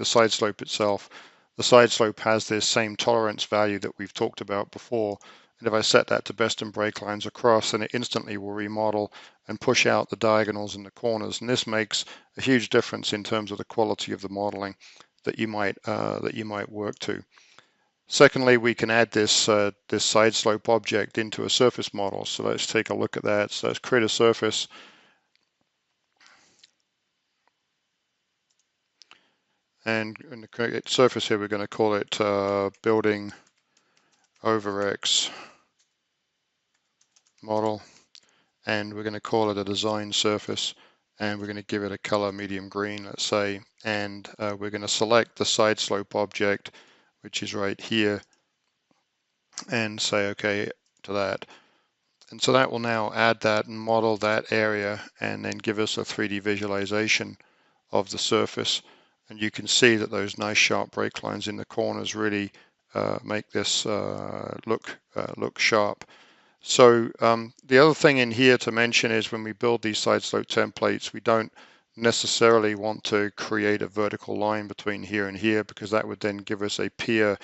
[SPEAKER 1] side slope itself, the side slope has this same tolerance value that we've talked about before. And if I set that to best and break lines across, then it instantly will remodel and push out the diagonals and the corners. And this makes a huge difference in terms of the quality of the modeling that you might work to. Secondly, we can add this this side slope object into a surface model. So let's take a look at that. So let's create a surface. And in the surface here, we're going to call it building over X model. And we're going to call it a design surface. And we're going to give it a color medium green, let's say. And we're going to select the side slope object, which is right here, and say OK to that. And so that will now add that and model that area and then give us a 3D visualization of the surface. And you can see that those nice sharp break lines in the corners really make this look sharp. So the other thing in here to mention is when we build these side slope templates, we don't necessarily want to create a vertical line between here and here, because that would then give us a pier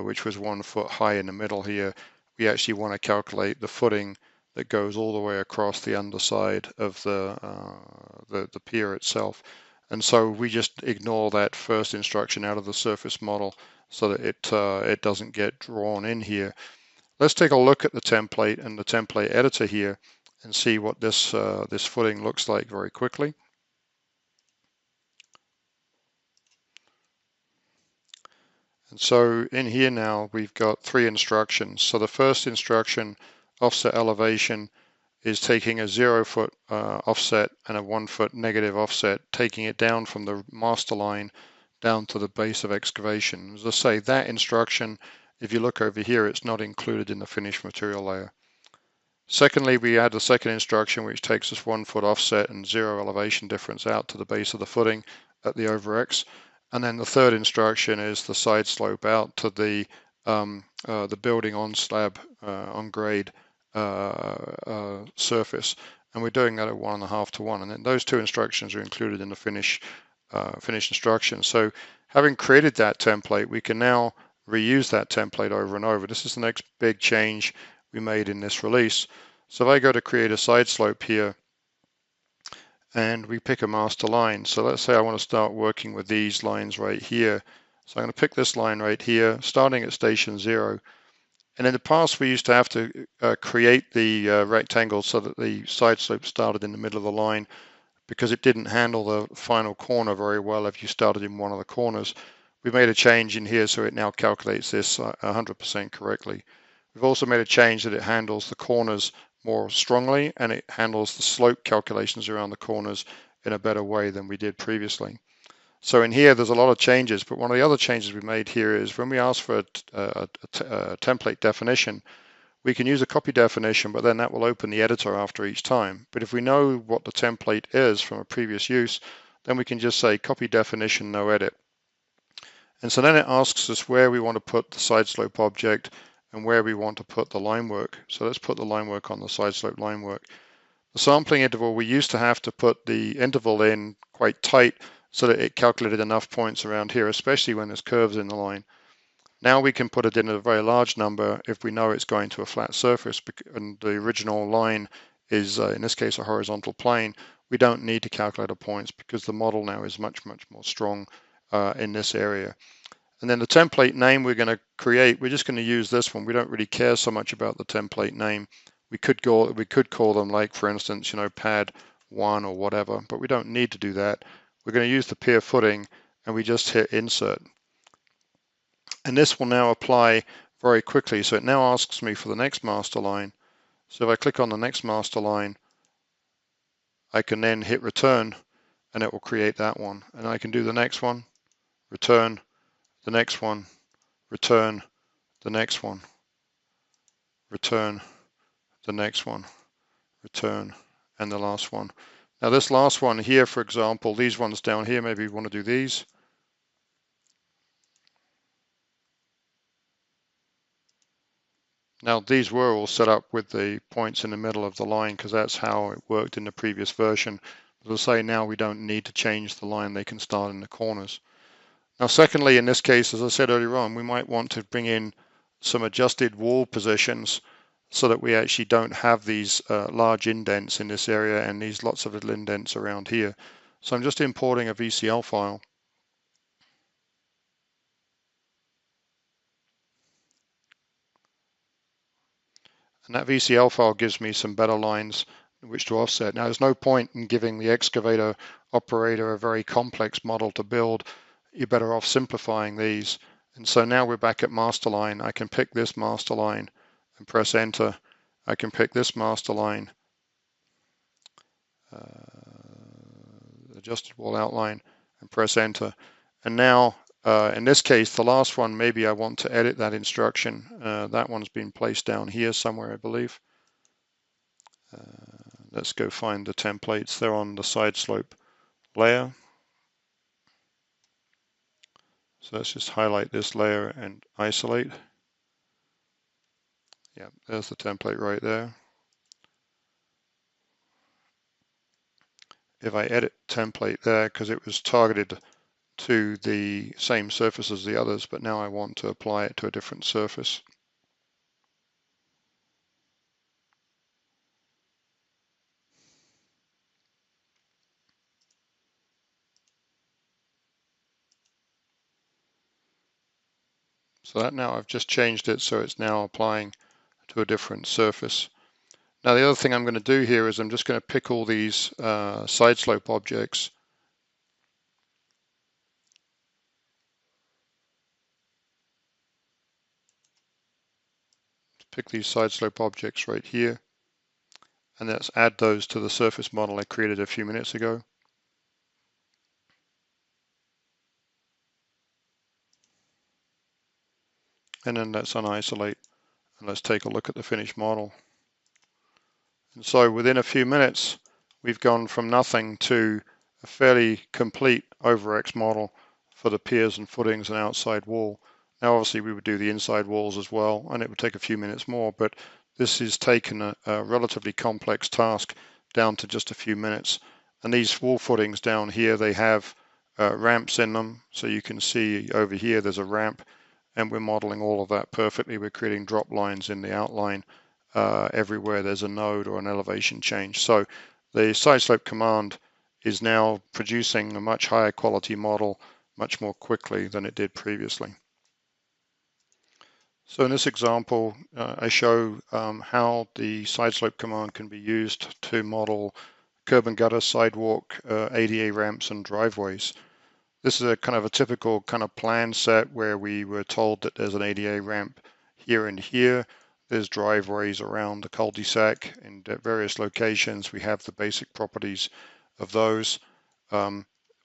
[SPEAKER 1] which was 1 foot high in the middle here. We actually want to calculate the footing that goes all the way across the underside of the pier itself. And so we just ignore that first instruction out of the surface model so that it doesn't get drawn in here. Let's take a look at the template and the template editor here and see what this footing looks like very quickly. And so in here now we've got 3 instructions. So the first instruction, offset elevation, is taking a 0 foot offset and a 1 foot negative offset, taking it down from the master line down to the base of excavation. As I say, that instruction, if you look over here, it's not included in the finished material layer. Secondly, we add the second instruction, which takes us 1 foot offset and 0 elevation difference out to the base of the footing at the over X. And then the third instruction is the side slope out to the building on slab on grade surface, and we're doing that at 1.5 to 1. And then those 2 instructions are included in the finished instructions. So having created that template, we can now reuse that template over and over. This is the next big change we made in this release. So if I go to create a side slope here, and we pick a master line. So let's say I want to start working with these lines right here. So I'm going to pick this line right here, starting at station 0. And in the past, we used to have to create the rectangle so that the side slope started in the middle of the line, because it didn't handle the final corner very well if you started in one of the corners. We made a change in here so it now calculates this 100% correctly. We've also made a change that it handles the corners more strongly, and it handles the slope calculations around the corners in a better way than we did previously. So in here, there's a lot of changes, but one of the other changes we made here is when we ask for a template definition, we can use a copy definition, but then that will open the editor after each time. But if we know what the template is from a previous use, then we can just say copy definition, no edit. And so then it asks us where we want to put the side slope object and where we want to put the line work. So let's put the line work on the side slope line work. The sampling interval, we used to have to put the interval in quite tight so that it calculated enough points around here, especially when there's curves in the line. Now we can put it in a very large number if we know it's going to a flat surface, and the original line is, in this case, a horizontal plane. We don't need to calculate the points because the model now is much, much more strong in this area. And then the template name we're going to create, we're just going to use this one. We don't really care so much about the template name. We could call them, like, for instance, pad 1 or whatever, but we don't need to do that. We're going to use the pier footing, and we just hit insert. And this will now apply very quickly. So it now asks me for the next master line. So if I click on the next master line, I can then hit return and it will create that one. And I can do the next one, return, the next one, return, the next one, return, the next one, return, and the last one. Now this last one here, for example, these ones down here, maybe we want to do these. Now these were all set up with the points in the middle of the line because that's how it worked in the previous version. As I say, now we don't need to change the line, they can start in the corners. Now secondly, in this case, as I said earlier on, we might want to bring in some adjusted wall positions so that we actually don't have these large indents in this area and these lots of little indents around here. So I'm just importing a VCL file. And that VCL file gives me some better lines which to offset. Now there's no point in giving the excavator operator a very complex model to build. You're better off simplifying these. And so now we're back at master line. I can pick this master line and press enter. I can pick this master line, adjusted wall outline, and press enter. And now in this case, the last one, maybe I want to edit that instruction. That one's been placed down here somewhere, I believe. Let's go find the templates. They're on the side slope layer. So let's just highlight this layer and isolate. Yeah, there's the template right there. If I edit template there, because it was targeted to the same surface as the others, but now I want to apply it to a different surface. So that now I've just changed it so it's now applying to a different surface. Now the other thing I'm going to do here is I'm just going to pick all these side slope objects. Pick these side slope objects right here, and let's add those to the surface model I created a few minutes ago. And then let's unisolate and let's take a look at the finished model. And so within a few minutes, we've gone from nothing to a fairly complete over-X model for the piers and footings and outside wall. Now obviously we would do the inside walls as well, and it would take a few minutes more, but this has taken a relatively complex task down to just a few minutes. And these wall footings down here, they have ramps in them. So you can see over here there's a ramp, and we're modeling all of that perfectly. We're creating drop lines in the outline everywhere there's a node or an elevation change. So the side slope command is now producing a much higher quality model much more quickly than it did previously. So in this example, I show how the side slope command can be used to model curb and gutter, sidewalk, ADA ramps, and driveways. This is a kind of a typical kind of plan set where we were told that there's an ADA ramp here and here. There's driveways around the cul-de-sac in various locations. We have the basic properties of those.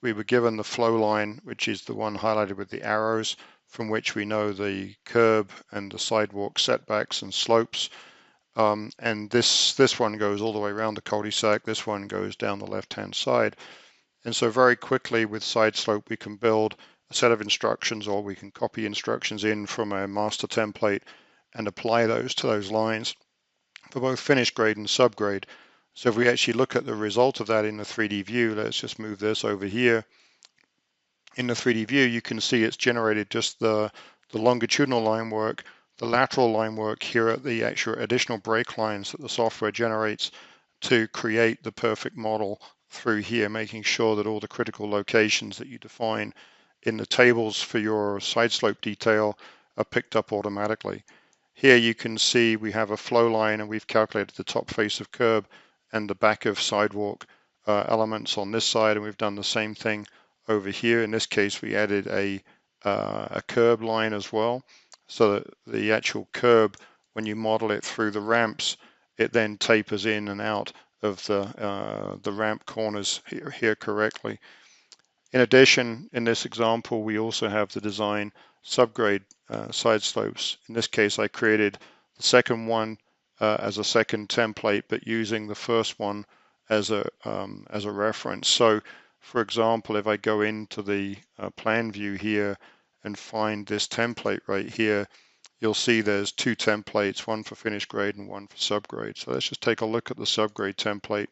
[SPEAKER 1] We were given the flow line, which is the one highlighted with the arrows, from which we know the curb and the sidewalk setbacks and slopes. And this one goes all the way around the cul-de-sac. This one goes down the left-hand side. And so very quickly with side slope, we can build a set of instructions, or we can copy instructions in from a master template and apply those to those lines for both finished grade and subgrade. So if we actually look at the result of that in the 3D view, let's just move this over here. In the 3D view, you can see it's generated just the longitudinal line work, the lateral line work here at the actual additional break lines that the software generates to create the perfect model through here, making sure that all the critical locations that you define in the tables for your side slope detail are picked up automatically. Here you can see we have a flow line, and we've calculated the top face of curb and the back of sidewalk elements on this side, and we've done the same thing over here. In this case, we added a a curb line as well, so that the actual curb, when you model it through the ramps, it then tapers in and out of the ramp corners here correctly. In addition, in this example, we also have the design subgrade side slopes. In this case, I created the second one as a second template, but using the first one as a reference. So, for example, if I go into the plan view here and find this template right here, you'll see there's two templates, one for finished grade and one for subgrade. So let's just take a look at the subgrade template.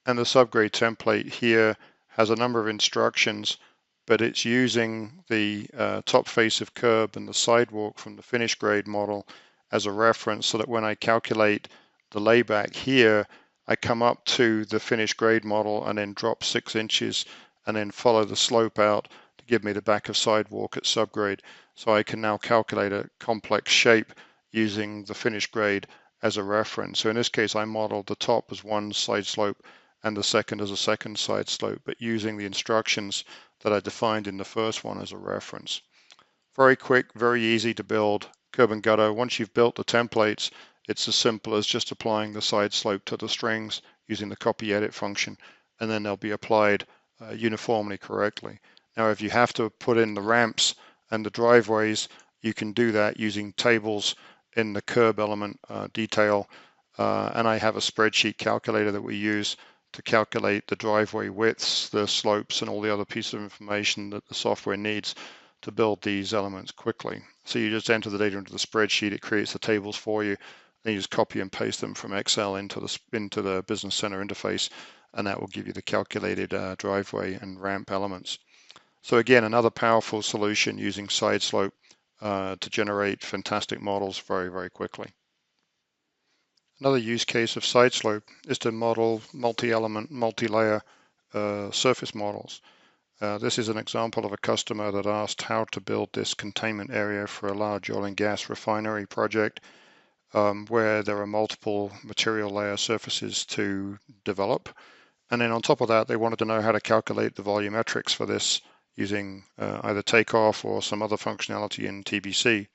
[SPEAKER 1] And the subgrade template here has a number of instructions, but it's using the top face of curb and the sidewalk from the finished grade model as a reference, so that when I calculate the layback here, I come up to the finished grade model and then drop 6 inches and then follow the slope out to give me the back of sidewalk at subgrade. So I can now calculate a complex shape using the finished grade as a reference. So in this case, I modeled the top as one side slope and the second as a second side slope, but using the instructions that I defined in the first one as a reference. Very quick, very easy to build curb and gutter. Once you've built the templates, it's as simple as just applying the side slope to the strings using the copy edit function, and then they'll be applied uniformly correctly. Now, if you have to put in the ramps and the driveways, you can do that using tables in the curb element detail, and I have a spreadsheet calculator that we use to calculate the driveway widths, the slopes, and all the other pieces of information that the software needs to build these elements quickly. So you just enter the data into the spreadsheet, it creates the tables for you, and you just copy and paste them from Excel into the Business Center interface, and that will give you the calculated driveway and ramp elements. So again, another powerful solution using side slope to generate fantastic models very, very quickly. Another use case of side slope is to model multi-element, multi-layer surface models. This is an example of a customer that asked how to build this containment area for a large oil and gas refinery project where there are multiple material layer surfaces to develop. And then on top of that, they wanted to know how to calculate the volumetrics for this using either Takeoff or some other functionality in TBC.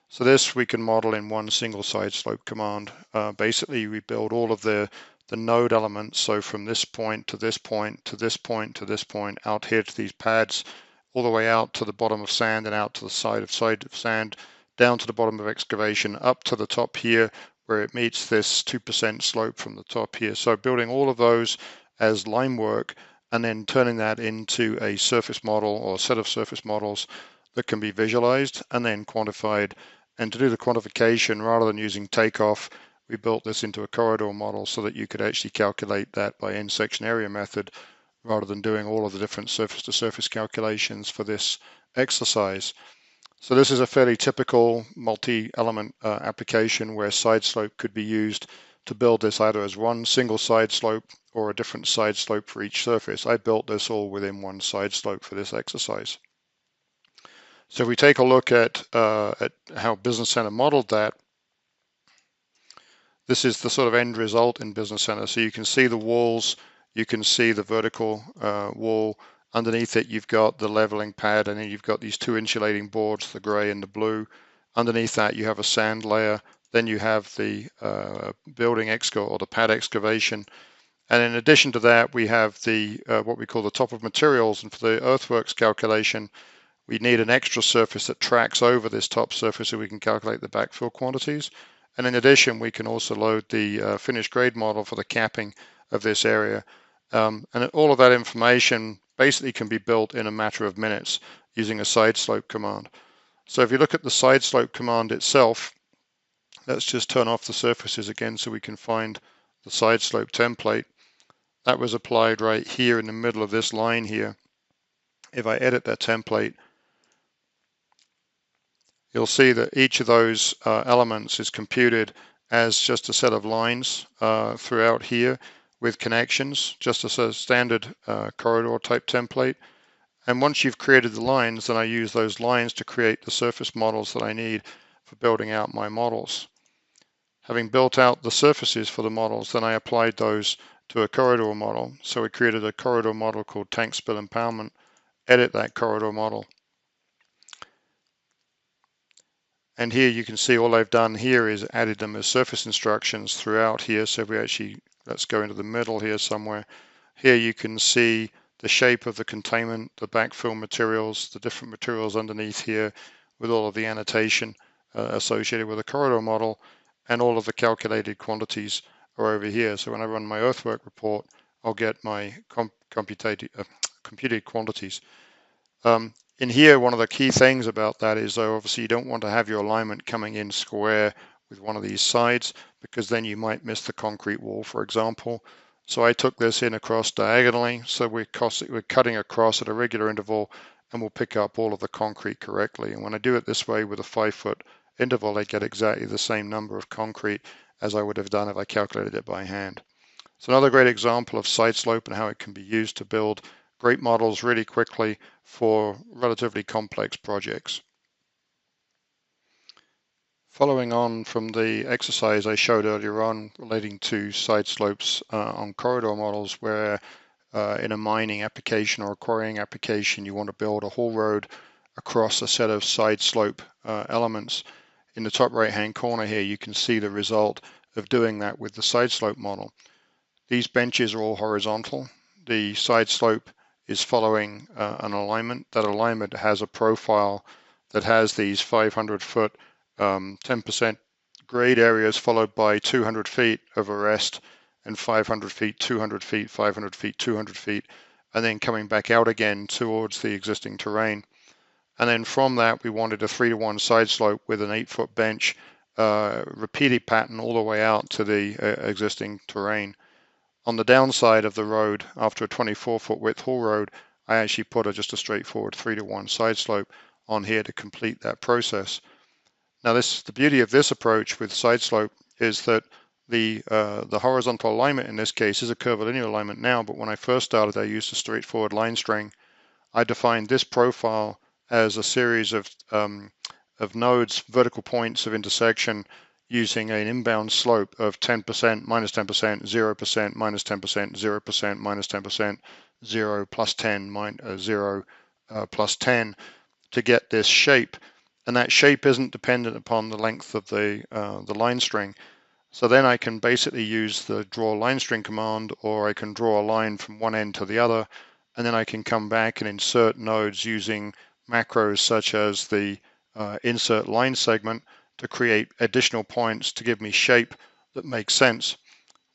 [SPEAKER 1] So this we can model in one single side slope command. Basically, we build all of the node elements. So from this point to this point to this point to this point, out here to these pads, all the way out to the bottom of sand and out to the side of sand, down to the bottom of excavation, up to the top here where it meets this 2% slope from the top here. So building all of those as line work and then turning that into a surface model or a set of surface models that can be visualized and then quantified. And to do the quantification, rather than using Takeoff, we built this into a corridor model so that you could actually calculate that by end section area method rather than doing all of the different surface to surface calculations for this exercise. So this is a fairly typical multi-element application where side slope could be used to build this either as one single side slope or a different side slope for each surface. I built this all within one side slope for this exercise. So if we take a look at how Business Center modeled that, this is the sort of end result in Business Center. So you can see the walls, you can see the vertical wall. Underneath it, you've got the leveling pad, and then you've got these two insulating boards, the gray and the blue. Underneath that, you have a sand layer. Then you have the building or the pad excavation. And in addition to that, we have the what we call the top of materials. And for the earthworks calculation, we need an extra surface that tracks over this top surface so we can calculate the backfill quantities. And in addition, we can also load the finished grade model for the capping of this area. And all of that information basically can be built in a matter of minutes using a side slope command. So if you look at the side slope command itself, let's just turn off the surfaces again so we can find the side slope template. That was applied right here in the middle of this line here. If I edit that template, you'll see that each of those elements is computed as just a set of lines throughout here with connections, just as a standard corridor type template. And once you've created the lines, then I use those lines to create the surface models that I need for building out my models. Having built out the surfaces for the models, then I applied those to a corridor model. So we created a corridor model called tank spill impoundment, edit that corridor model. And here you can see all I've done here is added them as surface instructions throughout here. So if we actually, let's go into the middle here somewhere. Here you can see the shape of the containment, the backfill materials, the different materials underneath here with all of the annotation associated with the corridor model, and all of the calculated quantities are over here. So when I run my earthwork report, I'll get my computed quantities. In here, one of the key things about that is, though, obviously you don't want to have your alignment coming in square with one of these sides, because then you might miss the concrete wall, for example. So I took this in across diagonally, so we're cutting across at a regular interval, and we'll pick up all of the concrete correctly. And when I do it this way with a 5-foot interval, I get exactly the same number of concrete as I would have done if I calculated it by hand. So another great example of side slope and how it can be used to build great models really quickly for relatively complex projects. Following on from the exercise I showed earlier on relating to side slopes on corridor models, where in a mining application or a quarrying application you want to build a haul road across a set of side slope elements. In the top right hand corner here you can see the result of doing that with the side slope model. These benches are all horizontal. The side slope is following an alignment. That alignment has a profile that has these 500-foot 10% grade areas, followed by 200 feet of arrest, and 500 feet, 200 feet, 500 feet, 200 feet, and then coming back out again towards the existing terrain. And then from that, we wanted a 3-to-1 side slope with an 8-foot bench, repeated pattern all the way out to the existing terrain. On the downside of the road, after a 24-foot width haul road, I actually put just a straightforward 3-to-1 side slope on here to complete that process. Now the beauty of this approach with side slope is that the horizontal alignment in this case is a curvilinear alignment now, but when I first started I used a straightforward line string. I defined this profile as a series of nodes, vertical points of intersection, using an inbound slope of 10%, minus 10%, 0%, minus 10%, 0%, minus 10%, 0, plus 10, 0, plus 10 to get this shape. And that shape isn't dependent upon the length of the line string. So then I can basically use the draw line string command, or I can draw a line from one end to the other, and then I can come back and insert nodes using macros such as the insert line segment to create additional points to give me shape that makes sense.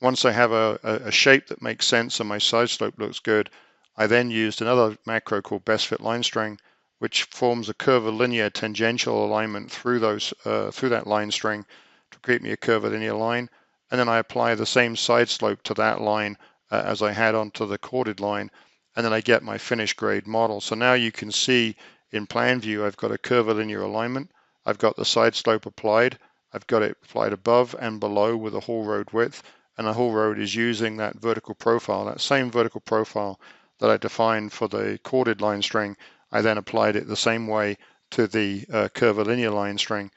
[SPEAKER 1] Once I have a shape that makes sense and my side slope looks good, I then used another macro called best fit line string, which forms a curvilinear tangential alignment through that line string to create me a curvilinear line. And then I apply the same side slope to that line as I had onto the chorded line, and then I get my finished grade model. So now you can see in plan view I've got a curvilinear alignment. I've got the side slope applied. I've got it applied above and below with a haul road width, and the haul road is using that vertical profile, that same vertical profile that I defined for the chorded line string. I then applied it the same way to the curvilinear line string.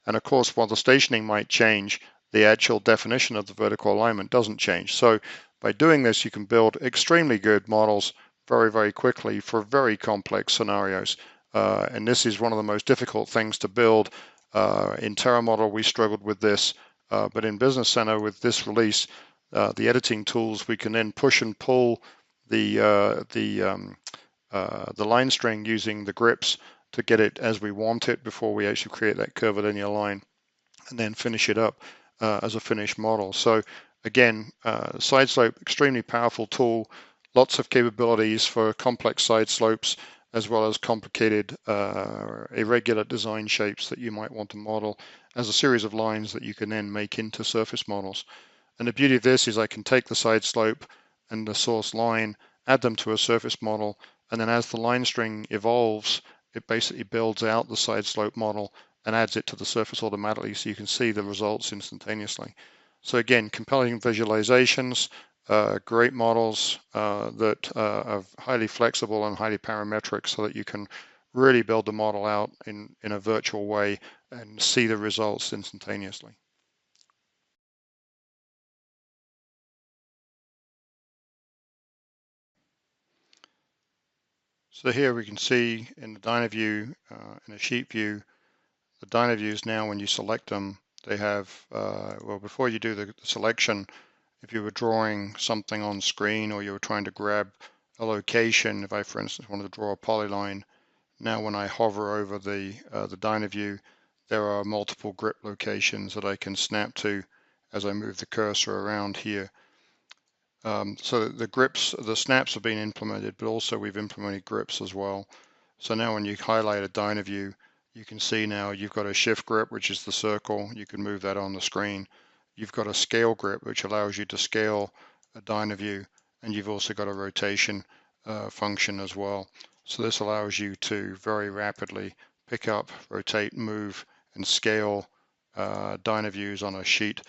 [SPEAKER 1] And of course, while the stationing might change, the actual definition of the vertical alignment doesn't change. So by doing this, you can build extremely good models very, very quickly for very complex scenarios. And this is one of the most difficult things to build. In TerraModel, we struggled with this, but in Business Center with this release, the editing tools, we can then push and pull the line string using the grips to get it as we want it before we actually create that curvilinear line, and then finish it up as a finished model. So again, side slope, extremely powerful tool, lots of capabilities for complex side slopes, as well as complicated irregular design shapes that you might want to model as a series of lines that you can then make into surface models. And the beauty of this is I can take the side slope and the source line, add them to a surface model, and then as the line string evolves, it basically builds out the side slope model and adds it to the surface automatically, so you can see the results instantaneously. So again, compelling visualizations, great models that are highly flexible and highly parametric, so that you can really build the model out in a virtual way and see the results instantaneously. So here we can see in the dyno view, in a sheet view, the dyno views now when you select them, they have, well, before you do the selection, if you were drawing something on screen or you were trying to grab a location, if I, for instance, wanted to draw a polyline, now when I hover over the dyno view, there are multiple grip locations that I can snap to as I move the cursor around here. So the grips, the snaps have been implemented, but also we've implemented grips as well. So now when you highlight a dyno view, you can see now you've got a shift grip, which is the circle. You can move that on the screen. You've got a scale grip, which allows you to scale a dyno view, and you've also got a rotation function as well. So this allows you to very rapidly pick up, rotate, move, and scale dyno views on a sheet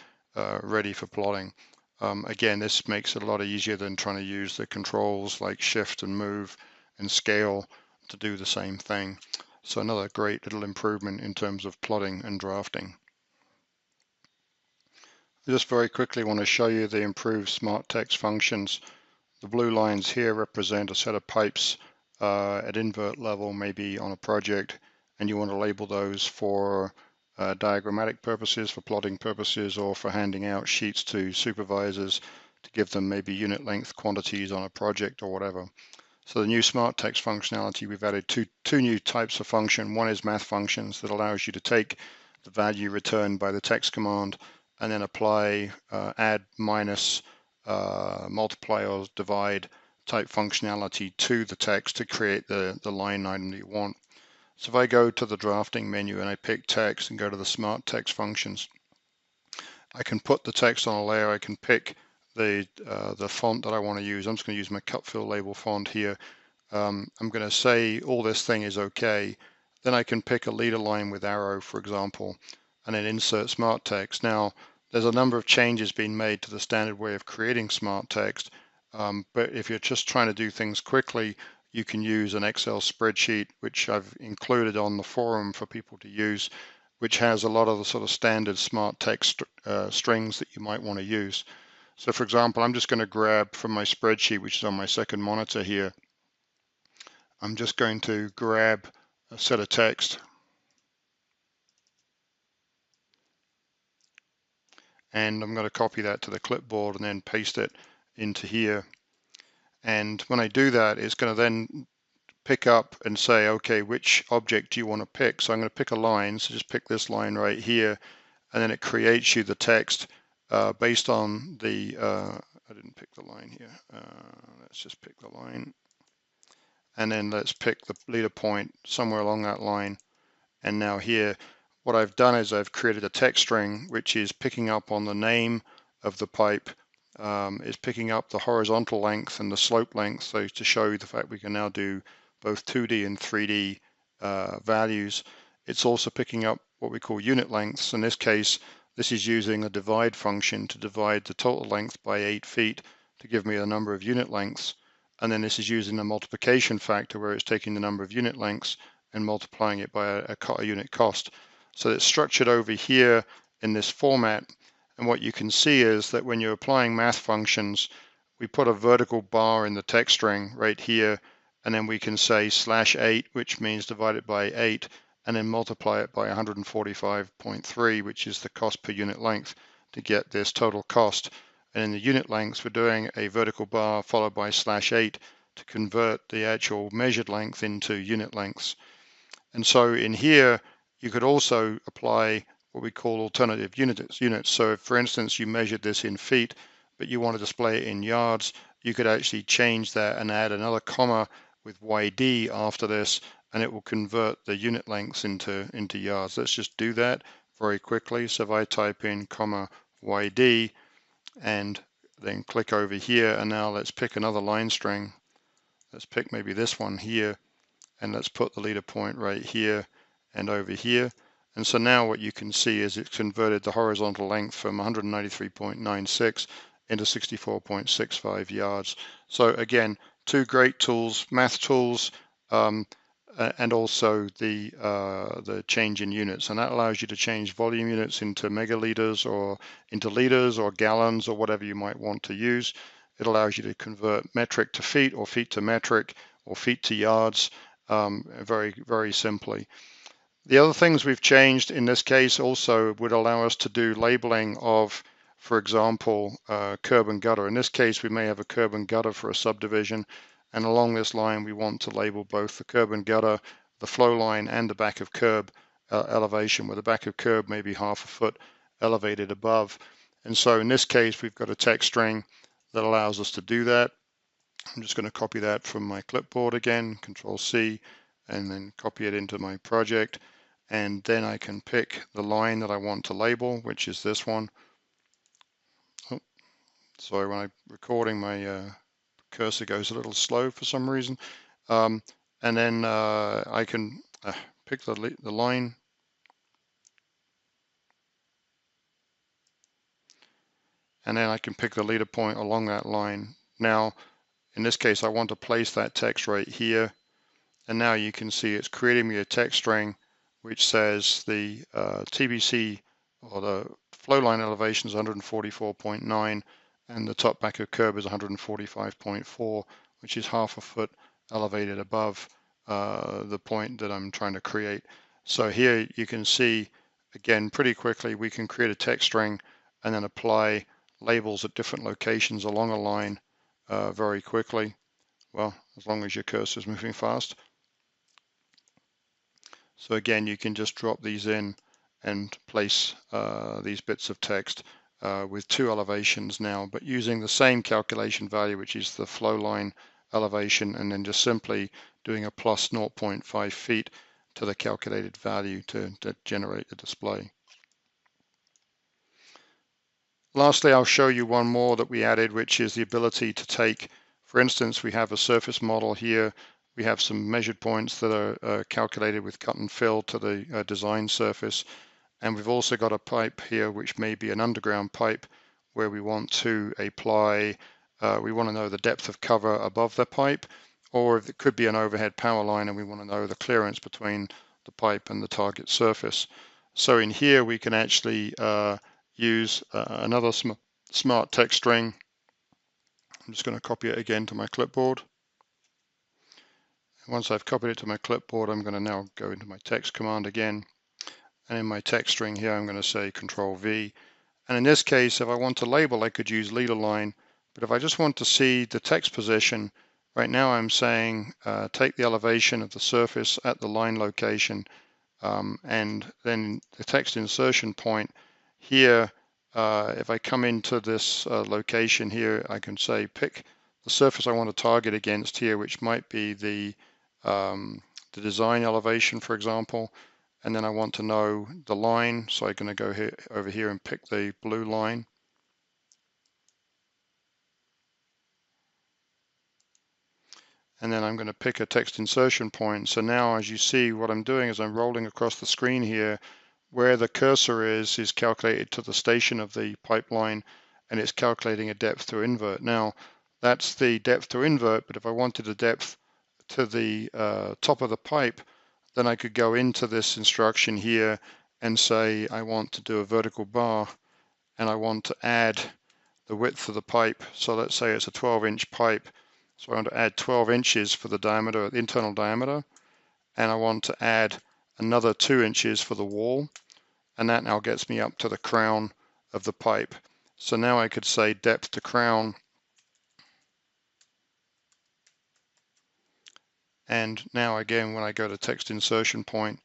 [SPEAKER 1] ready for plotting. Again, this makes it a lot easier than trying to use the controls like shift and move and scale to do the same thing. So another great little improvement in terms of plotting and drafting. I just very quickly want to show you the improved smart text functions. The blue lines here represent a set of pipes at invert level, maybe on a project, and you want to label those for diagrammatic purposes, for plotting purposes, or for handing out sheets to supervisors to give them maybe unit length quantities on a project or whatever. So the new smart text functionality, we've added two new types of function. One is math functions that allows you to take the value returned by the text command and then apply add, minus, multiply or divide type functionality to the text to create the line item that you want. So if I go to the drafting menu and I pick text and go to the smart text functions, I can put the text on a layer. I can pick the font that I want to use. I'm just going to use my cut fill label font here. I'm going to say all this thing is okay. Then I can pick a leader line with arrow, for example, and then insert smart text. Now, there's a number of changes being made to the standard way of creating smart text, but if you're just trying to do things quickly, you can use an Excel spreadsheet, which I've included on the forum for people to use, which has a lot of the sort of standard smart text strings that you might want to use. So for example, I'm just going to grab from my spreadsheet, which is on my second monitor here, I'm just going to grab a set of text and I'm going to copy that to the clipboard and then paste it into here. And when I do that, it's going to then pick up and say, okay, which object do you want to pick? So I'm going to pick a line, so just pick this line right here, and then it creates you the text based on the, I didn't pick the line here, let's just pick the line, and then let's pick the leader point somewhere along that line. And now here, what I've done is I've created a text string which is picking up on the name of the pipe, is picking up the horizontal length and the slope length, so to show you the fact we can now do both 2D and 3D values. It's also picking up what we call unit lengths. In this case, this is using a divide function to divide the total length by 8 feet to give me a number of unit lengths. And then this is using a multiplication factor where it's taking the number of unit lengths and multiplying it by a unit cost. So it's structured over here in this format. And what you can see is that when you're applying math functions, we put a vertical bar in the text string right here, and then we can say /8, which means divide it by 8, and then multiply it by 145.3, which is the cost per unit length, to get this total cost. And in the unit lengths, we're doing a vertical bar followed by /8 to convert the actual measured length into unit lengths. And so in here, you could also apply what we call alternative units. So if, for instance, you measured this in feet, but you want to display it in yards, you could actually change that and add another comma with YD after this, and it will convert the unit lengths into yards. Let's just do that very quickly. So if I type in comma YD and then click over here, and now let's pick another line string. Let's pick maybe this one here, and let's put the leader point right here and over here. And so now what you can see is it's converted the horizontal length from 193.96 into 64.65 yards. So again, two great tools, math tools, and also the change in units. And that allows you to change volume units into megaliters or into liters or gallons or whatever you might want to use. It allows you to convert metric to feet or feet to metric, or feet to yards, very, very simply. The other things we've changed in this case also would allow us to do labeling of, for example, curb and gutter. In this case, we may have a curb and gutter for a subdivision, and along this line we want to label both the curb and gutter, the flow line, and the back of curb elevation, where the back of curb may be half a foot elevated above. And so in this case, we've got a text string that allows us to do that. I'm just going to copy that from my clipboard again, Control C, and then copy it into my project. And then I can pick the line that I want to label, which is this one. Oh, sorry, when I'm recording, my cursor goes a little slow for some reason. And then I can pick the line. And then I can pick the leader point along that line. Now, in this case, I want to place that text right here. And now you can see it's creating me a text string which says the TBC, or the flow line elevation, is 144.9 and the top back of curb is 145.4, which is half a foot elevated above the point that I'm trying to create. So here you can see, again, pretty quickly we can create a text string and then apply labels at different locations along a line very quickly. Well, as long as your cursor is moving fast. So again, you can just drop these in and place these bits of text with two elevations now, but using the same calculation value, which is the flow line elevation, and then just simply doing a plus 0.5 feet to the calculated value to generate the display. Lastly, I'll show you one more that we added, which is the ability to take, for instance, we have a surface model here. We have some measured points that are calculated with cut and fill to the design surface. And we've also got a pipe here, which may be an underground pipe, where we want to apply, we want to know the depth of cover above the pipe, or if it could be an overhead power line and we want to know the clearance between the pipe and the target surface. So in here, we can actually use another smart text string. I'm just going to copy it again to my clipboard. Once I've copied it to my clipboard, I'm going to now go into my text command again. And in my text string here, I'm going to say Control V. And in this case, if I want to label, I could use leader line. But if I just want to see the text position, right now I'm saying take the elevation of the surface at the line location. And then the text insertion point here, if I come into this location here, I can say pick the surface I want to target against here, which might be the design elevation, for example, and then I want to know the line, so I'm going to go here, over here and pick the blue line. And then I'm going to pick a text insertion point. So now, as you see, what I'm doing is I'm rolling across the screen here. Where the cursor is calculated to the station of the pipeline, and it's calculating a depth to invert. Now, that's the depth to invert, but if I wanted a depth to the top of the pipe, then I could go into this instruction here and say I want to do a vertical bar and I want to add the width of the pipe. So let's say it's a 12-inch pipe. So I want to add 12 inches for the diameter, the internal diameter, and I want to add another 2 inches for the wall, and that now gets me up to the crown of the pipe. So now I could say depth to crown, and now again when I go to text insertion point,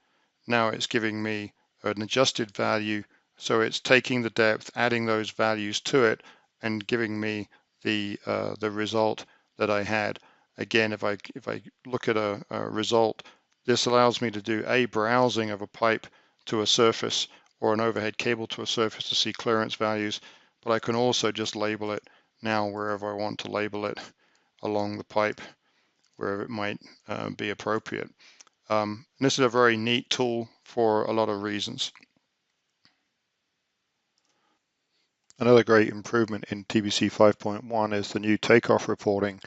[SPEAKER 1] now it's giving me an adjusted value, so it's taking the depth, adding those values to it, and giving me the result that I had. Again, if I look at a result, this allows me to do a browsing of a pipe to a surface or an overhead cable to a surface to see clearance values, but I can also just label it now wherever I want to label it along the pipe, wherever it might be appropriate. This is a very neat tool for a lot of reasons. Another great improvement in TBC 5.1 is the new takeoff reporting.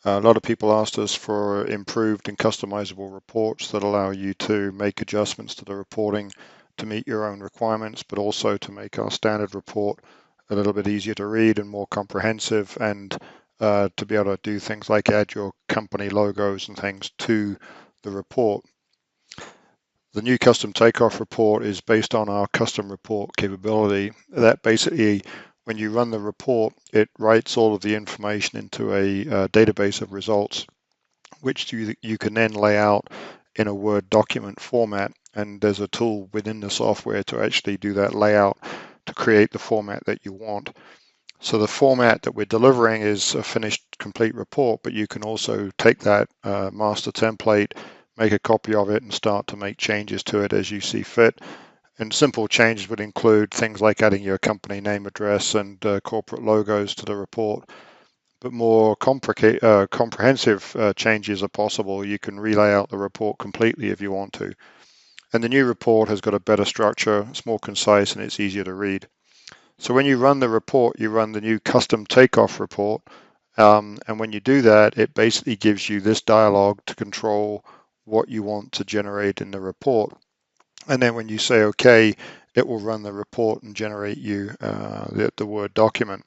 [SPEAKER 1] A lot of people asked us for improved and customizable reports that allow you to make adjustments to the reporting to meet your own requirements, but also to make our standard report a little bit easier to read and more comprehensive and to be able to do things like add your company logos and things to the report. The new custom takeoff report is based on our custom report capability. That basically, when you run the report, it writes all of the information into a database of results, which you can then lay out in a Word document format. And there's a tool within the software to actually do that layout to create the format that you want. So the format that we're delivering is a finished complete report, but you can also take that master template, make a copy of it, and start to make changes to it as you see fit. And simple changes would include things like adding your company name, address, and corporate logos to the report. But more comprehensive changes are possible. You can relay out the report completely if you want to. And the new report has got a better structure, it's more concise, and it's easier to read. So when you run the report, you run the new custom takeoff report. And when you do that, it basically gives you this dialog to control what you want to generate in the report. And then when you say OK, it will run the report and generate you the Word document.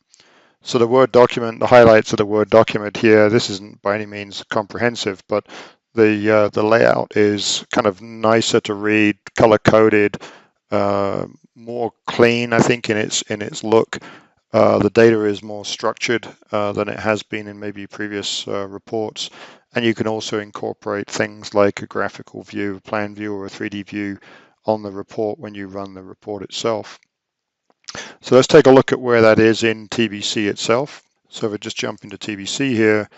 [SPEAKER 1] So the Word document, the highlights of the Word document here, this isn't by any means comprehensive, but the layout is kind of nicer to read, color-coded, more clean, I think, in its look. The data is more structured than it has been in maybe previous reports. And you can also incorporate things like a graphical view, a plan view, or a 3D view on the report when you run the report itself. So let's take a look at where that is in TBC itself. So if we just jump into TBC here,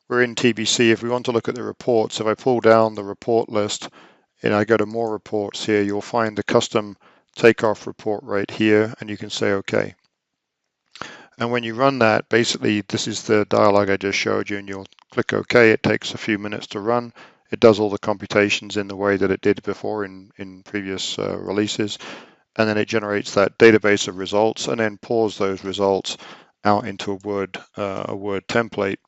[SPEAKER 1] we're in TBC. If we want to look at the reports, if I pull down the report list and I go to more reports here, you'll find the custom takeoff report right here, and you can say OK. And when you run that, basically this is the dialog I just showed you, and you'll click OK. It takes a few minutes to run. It does all the computations in the way that it did before in previous releases, and then it generates that database of results and then pours those results out into a Word template.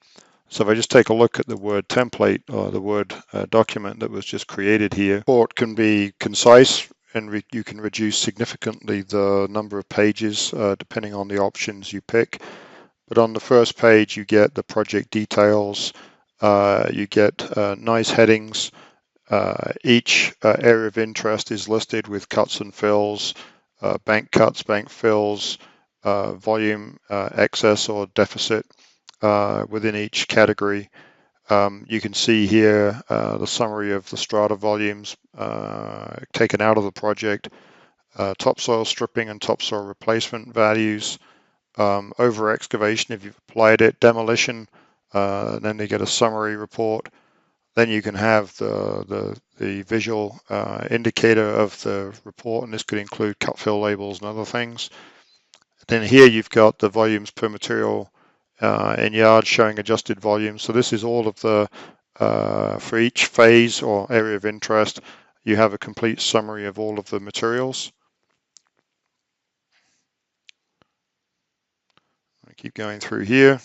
[SPEAKER 1] So if I just take a look at the Word template or the Word document that was just created here, the report can be concise, and you can reduce significantly the number of pages depending on the options you pick. But on the first page, you get the project details, you get nice headings. Each area of interest is listed with cuts and fills, bank cuts, bank fills, volume excess or deficit within each category. You can see here the summary of the strata volumes taken out of the project, topsoil stripping and topsoil replacement values, over excavation if you've applied it, demolition, then they get a summary report. Then you can have the visual indicator of the report, and this could include cut fill labels and other things. Then here you've got the volumes per material in yards showing adjusted volumes. So this is all of the, for each phase or area of interest, you have a complete summary of all of the materials. I keep going through here.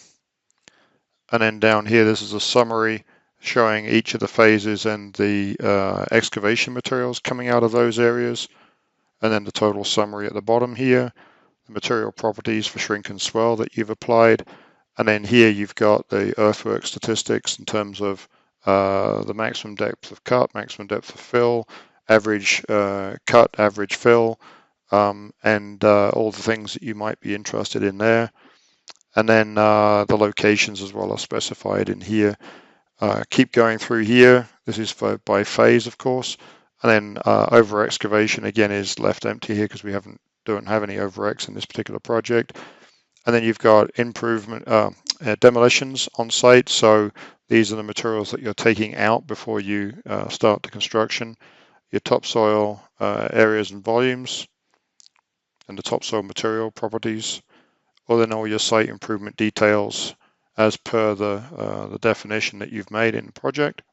[SPEAKER 1] And then down here, this is a summary showing each of the phases and the excavation materials coming out of those areas. And then the total summary at the bottom here, the material properties for shrink and swell that you've applied. And then here you've got the earthwork statistics in terms of the maximum depth of cut, maximum depth of fill, average cut, average fill, and all the things that you might be interested in there. And then the locations as well are specified in here. Keep going through here. This is by phase, of course. And then over excavation again is left empty here because we don't have any over X in this particular project. And then you've got improvement demolitions on site. So these are the materials that you're taking out before you start the construction. Your topsoil areas and volumes, and the topsoil material properties, or then all your site improvement details as per the definition that you've made in the project.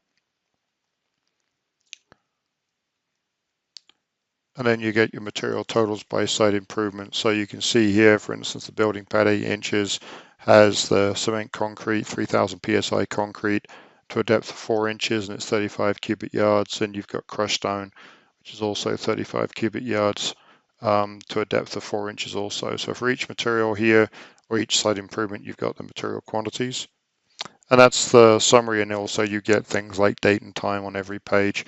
[SPEAKER 1] And then you get your material totals by site improvement. So you can see here, for instance, the building pad 8 inches has the cement concrete, 3000 PSI concrete to a depth of 4 inches, and it's 35 cubic yards. And you've got crushed stone, which is also 35 cubic yards to a depth of 4 inches also. So for each material here, or each site improvement, you've got the material quantities. And that's the summary, and also you get things like date and time on every page.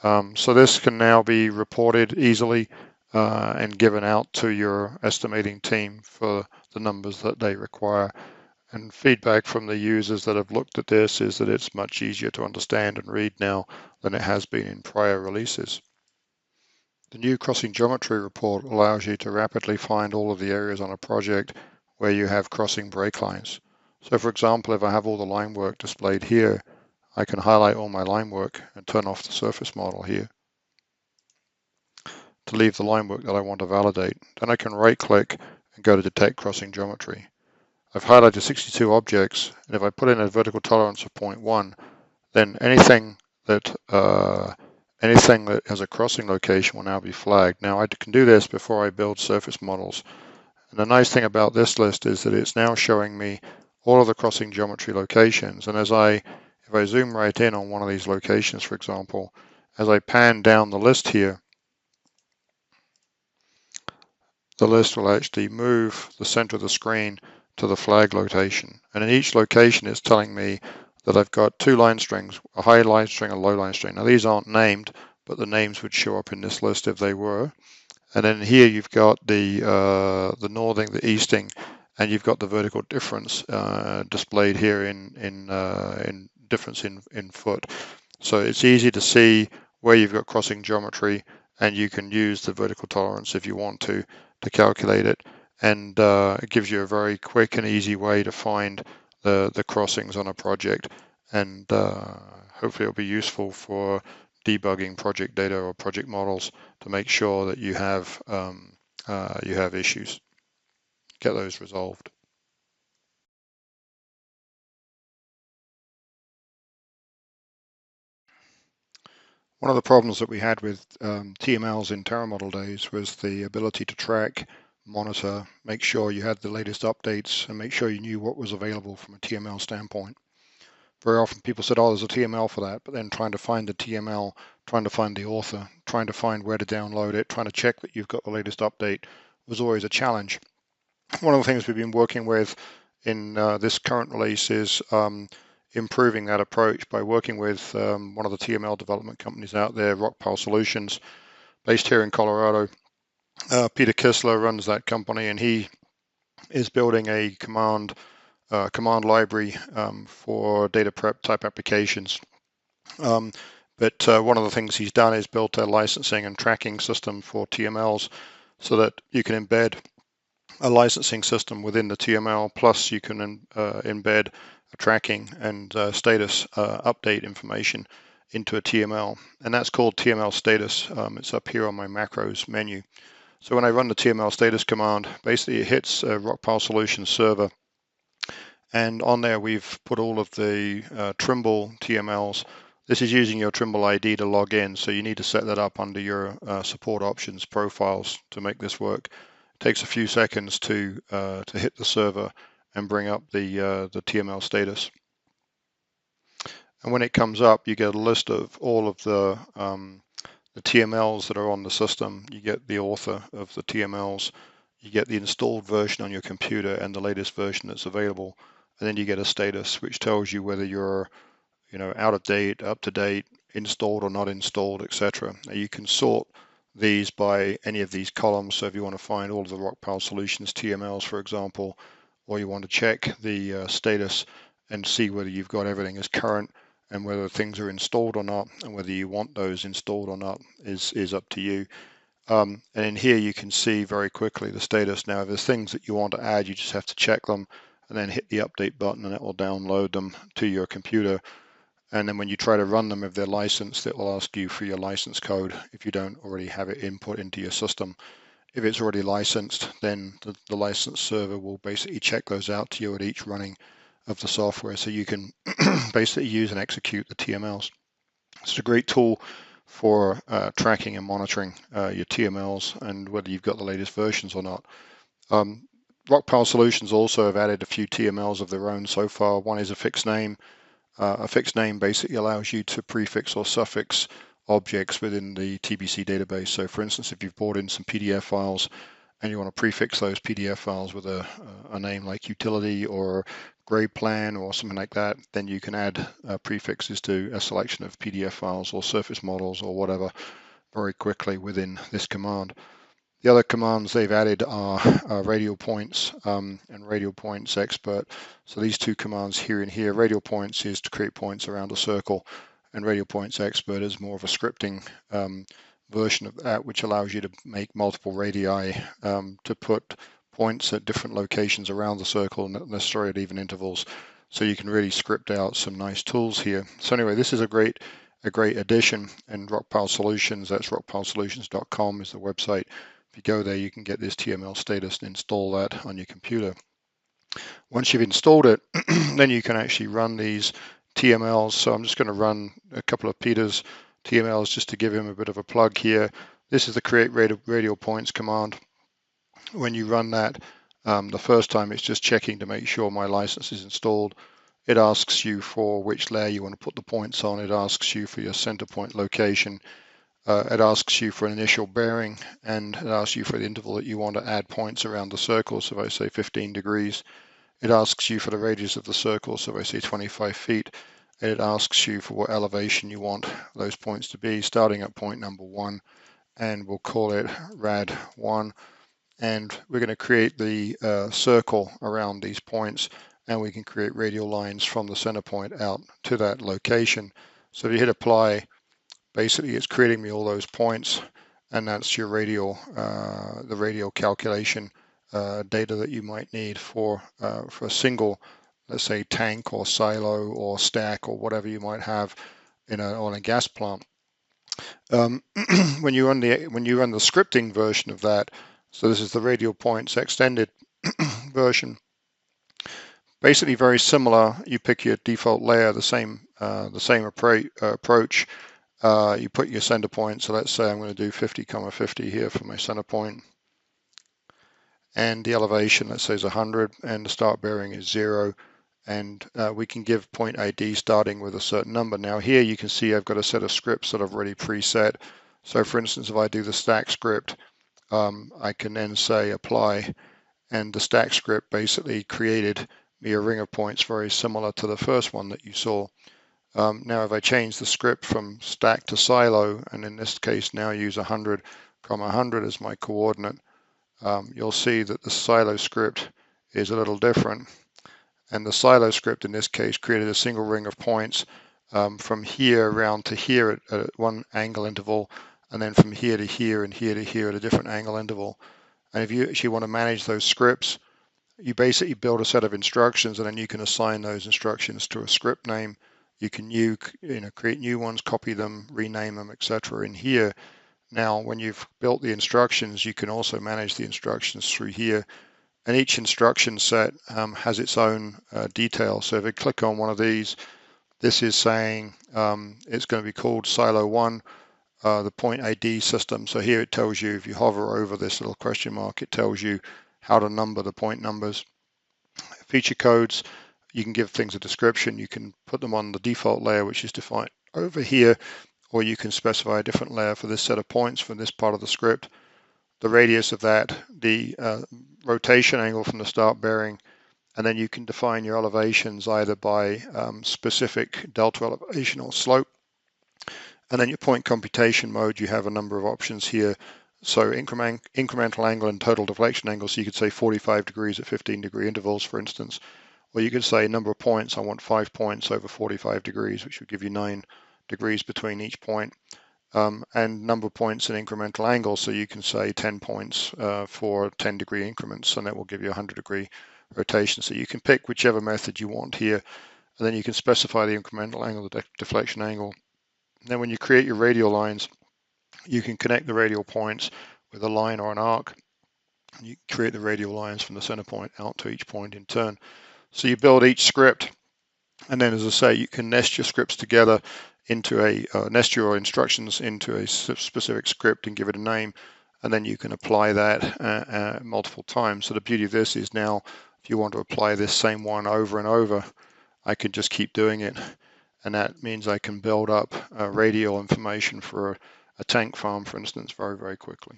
[SPEAKER 1] So this can now be reported easily and given out to your estimating team for the numbers that they require. And feedback from the users that have looked at this is that it's much easier to understand and read now than it has been in prior releases. The new crossing geometry report allows you to rapidly find all of the areas on a project where you have crossing break lines. So for example, if I have all the line work displayed here, I can highlight all my line work and turn off the surface model here to leave the line work that I want to validate. Then I can right click and go to detect crossing geometry. I've highlighted 62 objects, and if I put in a vertical tolerance of 0.1, then anything that has a crossing location will now be flagged. Now I can do this before I build surface models. And the nice thing about this list is that it's now showing me all of the crossing geometry locations. And if I zoom right in on one of these locations, for example, as I pan down the list here, the list will actually move the center of the screen to the flag location. And in each location, it's telling me that I've got 2 line strings, a high line string and a low line string. Now these aren't named, but the names would show up in this list if they were. And then here you've got the northing, the easting, and you've got the vertical difference displayed here in difference in foot. So it's easy to see where you've got crossing geometry, and you can use the vertical tolerance if you want to calculate it. And it gives you a very quick and easy way to find the crossings on a project, and hopefully it'll be useful for debugging project data or project models to make sure that you have issues. Get those resolved. One of the problems that we had with TMLs in TerraModel days was the ability to track, monitor, make sure you had the latest updates, and make sure you knew what was available from a TML standpoint. Very often people said, oh, there's a TML for that, but then trying to find the TML, trying to find the author, trying to find where to download it, trying to check that you've got the latest update was always a challenge. One of the things we've been working with in this current release is improving that approach by working with one of the TML development companies out there, Rockpile Solutions, based here in Colorado. Peter Kissler runs that company, and he is building a command library for data prep type applications. But one of the things he's done is built a licensing and tracking system for TMLs so that you can embed a licensing system within the TML, plus you can embed a tracking and status update information into a TML, and that's called TML status. It's up here on my macros menu. So when I run the TML status command, basically it hits a Rockpile Solutions server, and on there we've put all of the Trimble TMLs. This is using your Trimble ID to log in, so you need to set that up under your support options profiles to make this work. It takes a few seconds to hit the server and bring up the TML status. And when it comes up, you get a list of all of the TMLs that are on the system. You get the author of the TMLs, you get the installed version on your computer and the latest version that's available, and then you get a status which tells you whether you're out of date, up to date, installed or not installed, etc. You can sort these by any of these columns. So if you want to find all of the Rockpile Solutions TMLs, for example, or you want to check the status and see whether you've got everything as current and whether things are installed or not, and whether you want those installed or not is up to you. And in here you can see very quickly the status. Now if there's things that you want to add, you just have to check them and then hit the update button, and it will download them to your computer. And then when you try to run them, if they're licensed, it will ask you for your license code if you don't already have it input into your system. If it's already licensed, then the license server will basically check those out to you at each running of the software, so you can basically use and execute the TMLs. It's a great tool for tracking and monitoring your TMLs and whether you've got the latest versions or not. Rockpile Solutions also have added a few TMLs of their own so far. One is a fixed name. A fixed name basically allows you to prefix or suffix objects within the TBC database. So for instance, if you've brought in some PDF files and you want to prefix those PDF files with a name like utility or grade plan or something like that, then you can add prefixes to a selection of PDF files or surface models or whatever very quickly within this command. The other commands they've added are radial points and radial points expert. So these two commands here and here, radial points is to create points around a circle, and radial points expert is more of a scripting version of that, which allows you to make multiple radii to put points at different locations around the circle, not necessarily at even intervals. So you can really script out some nice tools here. So anyway, this is a great addition, and Rockpile Solutions, that's rockpilesolutions.com is the website. If you go there, you can get this TML status and install that on your computer. Once you've installed it, then you can actually run these TMLs. So I'm just going to run a couple of Peter's TMLs just to give him a bit of a plug here. This is the create radial points command. When you run that, the first time it's just checking to make sure my license is installed. It asks you for which layer you want to put the points on. It asks you for your center point location. It asks you for an initial bearing, and it asks you for the interval that you want to add points around the circle. So if I say 15 degrees, it asks you for the radius of the circle. So if I say 25 feet, and it asks you for what elevation you want those points to be, starting at point number 1, and we'll call it rad 1. And we're going to create the circle around these points, and we can create radial lines from the center point out to that location. So if you hit apply, basically it's creating me all those points, and that's your radial, the radial calculation data that you might need for a single, let's say, tank or silo or stack or whatever you might have in an oil and gas plant. When you run the scripting version of that, so this is the radial points extended version. Basically very similar. You pick your default layer, the same approach. You put your center point. So let's say I'm going to do 50,50 here for my center point. And the elevation, let's say, is 100, and the start bearing is 0. And we can give point ID starting with a certain number. Now here you can see I've got a set of scripts that I've already preset. So for instance, if I do the stack script, I can then say apply, and the stack script basically created me a ring of points very similar to the first one that you saw. Now if I change the script from stack to silo, and in this case now use 100, 100 as my coordinate, you'll see that the silo script is a little different. And the silo script in this case created a single ring of points from here around to here at one angle interval, and then from here to here and here to here at a different angle interval. And if you actually want to manage those scripts, you basically build a set of instructions, and then you can assign those instructions to a script name. You can create new ones, copy them, rename them, etc. in here. Now, when you've built the instructions, you can also manage the instructions through here. And each instruction set has its own detail. So if I click on one of these, this is saying it's going to be called Silo 1. The point ID system. So here it tells you, if you hover over this little question mark, it tells you how to number the point numbers. Feature codes, you can give things a description. You can put them on the default layer, which is defined over here, or you can specify a different layer for this set of points from this part of the script. The radius of that, the rotation angle from the start bearing, and then you can define your elevations either by specific delta elevation or slope. And then your point computation mode, you have a number of options here. So incremental angle and total deflection angle, so you could say 45 degrees at 15 degree intervals, for instance. Or you could say number of points, I want 5 points over 45 degrees, which would give you 9 degrees between each point. And number of points in incremental angle, so you can say 10 points for 10 degree increments, and that will give you a 100 degree rotation. So you can pick whichever method you want here, and then you can specify the incremental angle, the deflection angle. Then when you create your radial lines, you can connect the radial points with a line or an arc. You create the radial lines from the center point out to each point in turn. So you build each script, and then, as I say, you can nest your scripts together into nest your instructions into a specific script and give it a name, and then you can apply that multiple times. So the beauty of this is now, if you want to apply this same one over and over, I can just keep doing it. and that means I can build up radial information for a tank farm, for instance, very, very quickly.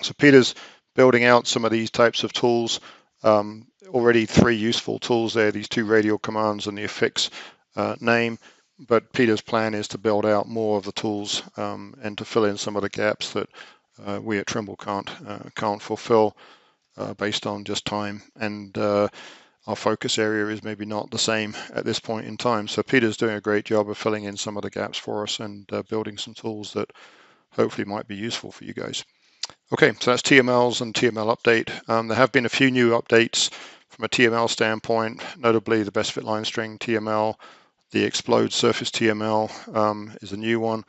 [SPEAKER 1] So Peter's building out some of these types of tools. Already 3 useful tools there, these 2 radial commands and the affix name, but Peter's plan is to build out more of the tools and to fill in some of the gaps that we at Trimble can't fulfill based on just time, and our focus area is maybe not the same at this point in time. So Peter's doing a great job of filling in some of the gaps for us and building some tools that hopefully might be useful for you guys. Okay, so that's TMLs and TML update. There have been a few new updates from a TML standpoint, notably the best fit line string TML, the explode surface TML is a new one.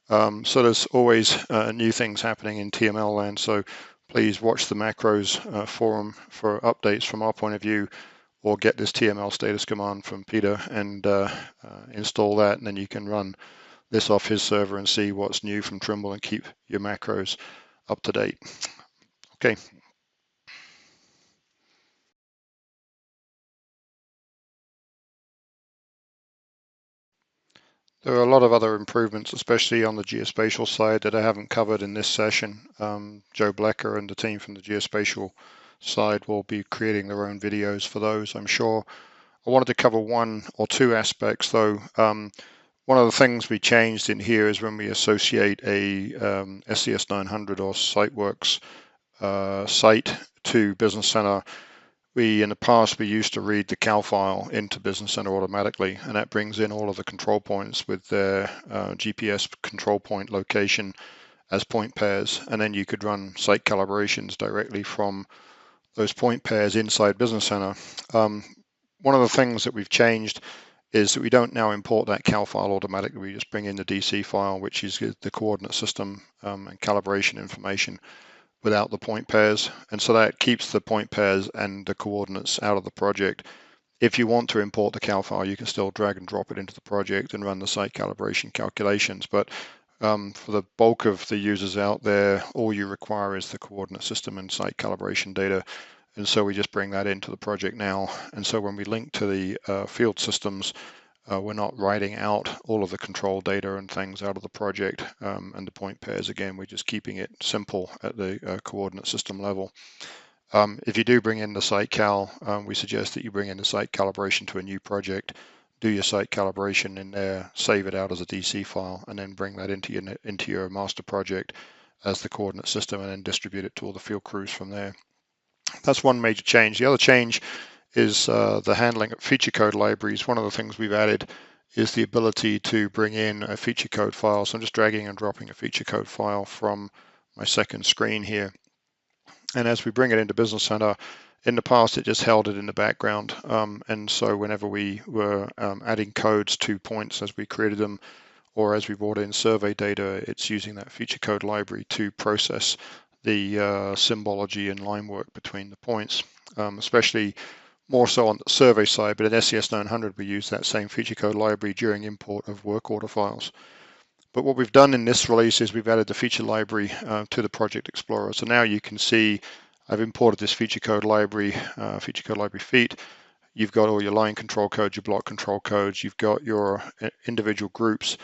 [SPEAKER 1] So there's always new things happening in TML land. So please watch the macros forum for updates from our point of view, or get this TML status command from Peter and install that, and then you can run this off his server and see what's new from Trimble and keep your macros up to date. Okay. There are a lot of other improvements, especially on the geospatial side, that I haven't covered in this session. Joe Blecker and the team from the geospatial side will be creating their own videos for those, I'm sure. I wanted to cover 1 or 2 aspects, though. One of the things we changed in here is when we associate a SCS 900 or SiteWorks site to Business Center. In the past, we used to read the cal file into Business Center automatically, and that brings in all of the control points with their GPS control point location as point pairs, and then you could run site calibrations directly from those point pairs inside Business Center. One of the things that we've changed is that we don't now import that cal file automatically. We just bring in the DC file, which is the coordinate system and calibration information without the point pairs, and so that keeps the point pairs and the coordinates out of the project. If you want to import the cal file, you can still drag and drop it into the project and run the site calibration calculations, but for the bulk of the users out there, all you require is the coordinate system and site calibration data, and so we just bring that into the project now. And so when we link to the field systems, we're not writing out all of the control data and things out of the project and the point pairs. Again, we're just keeping it simple at the coordinate system level. If you do bring in the site cal, we suggest that you bring in the site calibration to a new project, do your site calibration in there, save it out as a DC file, and then bring that into your master project as the coordinate system, and then distribute it to all the field crews from there. That's one major change. The other change is the handling of feature code libraries. One of the things we've added is the ability to bring in a feature code file. So I'm just dragging and dropping a feature code file from my second screen here. And as we bring it into Business Center, in the past it just held it in the background. And so whenever we were adding codes to points as we created them, or as we brought in survey data, it's using that feature code library to process the symbology and line work between the points, especially more so on the survey side, but in SCS 900 we use that same feature code library during import of work order files. But what we've done in this release is we've added the feature library to the Project Explorer. So now you can see I've imported this feature code library feet. You've got all your line control codes, your block control codes, you've got your individual groups,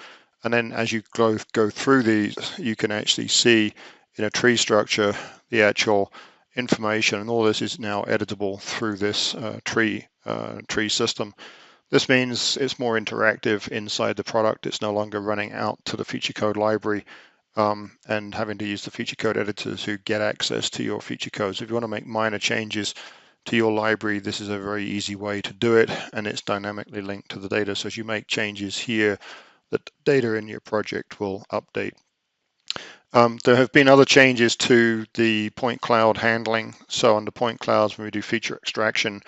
[SPEAKER 1] and then as you go through these, you can actually see in a tree structure the actual information, and all this is now editable through this tree system. This means it's more interactive inside the product. It's no longer running out to the feature code library and having to use the feature code editors who get access to your feature codes. If you want to make minor changes to your library, this is a very easy way to do it, and it's dynamically linked to the data. So as you make changes here, the data in your project will update. There have been other changes to the point cloud handling. So on the point clouds, when we do feature extraction,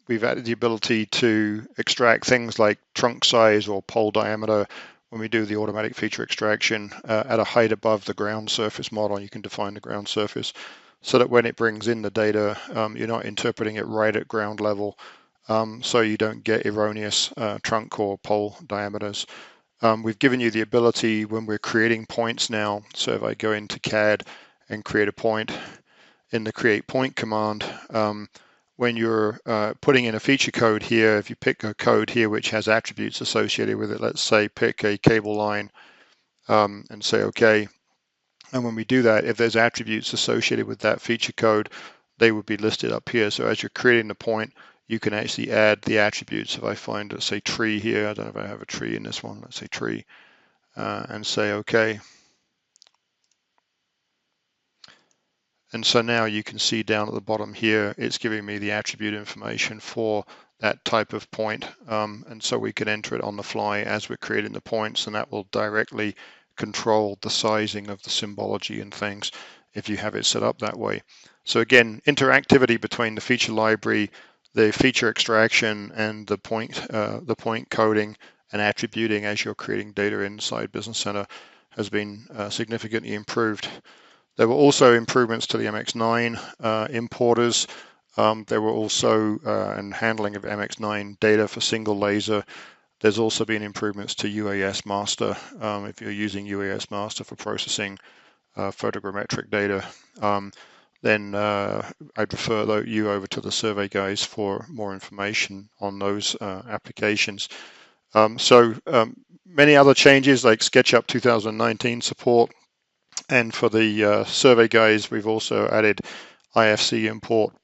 [SPEAKER 1] we've added the ability to extract things like trunk size or pole diameter when we do the automatic feature extraction at a height above the ground surface model. You can define the ground surface so that when it brings in the data, you're not interpreting it right at ground level, so you don't get erroneous trunk or pole diameters. We've given you the ability when we're creating points now. So if I go into CAD and create a point in the create point command, when you're putting in a feature code here, if you pick a code here which has attributes associated with it, let's say pick a cable line and say OK. And when we do that, if there's attributes associated with that feature code, they would be listed up here. So as you're creating the point, you can actually add the attributes. If I find, let's say, tree here, I don't know if I have a tree in this one, let's say tree, and say OK. And so now you can see down at the bottom here, it's giving me the attribute information for that type of point. And so we can enter it on the fly as we're creating the points, and that will directly control the sizing of the symbology and things if you have it set up that way. So again, interactivity between the feature library, the feature extraction, and the point coding and attributing as you're creating data inside Business Center has been significantly improved. There were also improvements to the MX9 importers. There were also and handling of MX9 data for single laser. There's also been improvements to UAS master if you're using UAS master for processing photogrammetric data. Then I'd refer you over to the survey guys for more information on those applications. Many other changes like SketchUp 2019 support. And for the survey guys, we've also added IFC import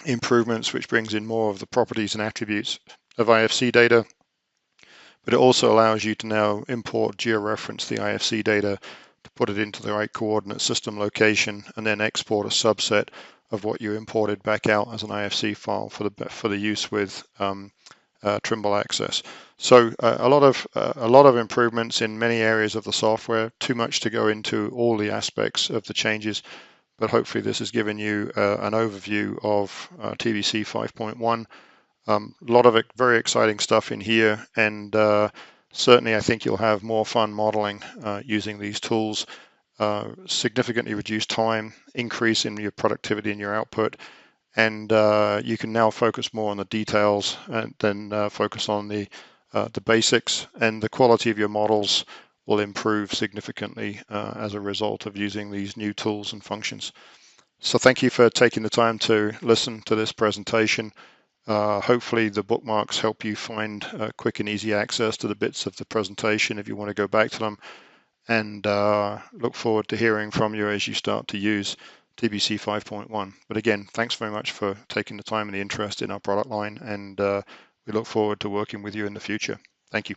[SPEAKER 1] improvements, which brings in more of the properties and attributes of IFC data. But it also allows you to now import georeference the IFC data to put it into the right coordinate system location, and then export a subset of what you imported back out as an IFC file for the use with Trimble access. So a lot of improvements in many areas of the software. Too much to go into all the aspects of the changes, but hopefully this has given you an overview of TBC 5.1. A lot of very exciting stuff in here, and certainly I think you'll have more fun modeling using these tools. Significantly reduced time, increase in your productivity and your output. And you can now focus more on the details and then focus on the basics, and the quality of your models will improve significantly as a result of using these new tools and functions. So thank you for taking the time to listen to this presentation. Hopefully the bookmarks help you find quick and easy access to the bits of the presentation if you want to go back to them, and look forward to hearing from you as you start to use TBC 5.1. But again, thanks very much for taking the time and the interest in our product line, and we look forward to working with you in the future. Thank you.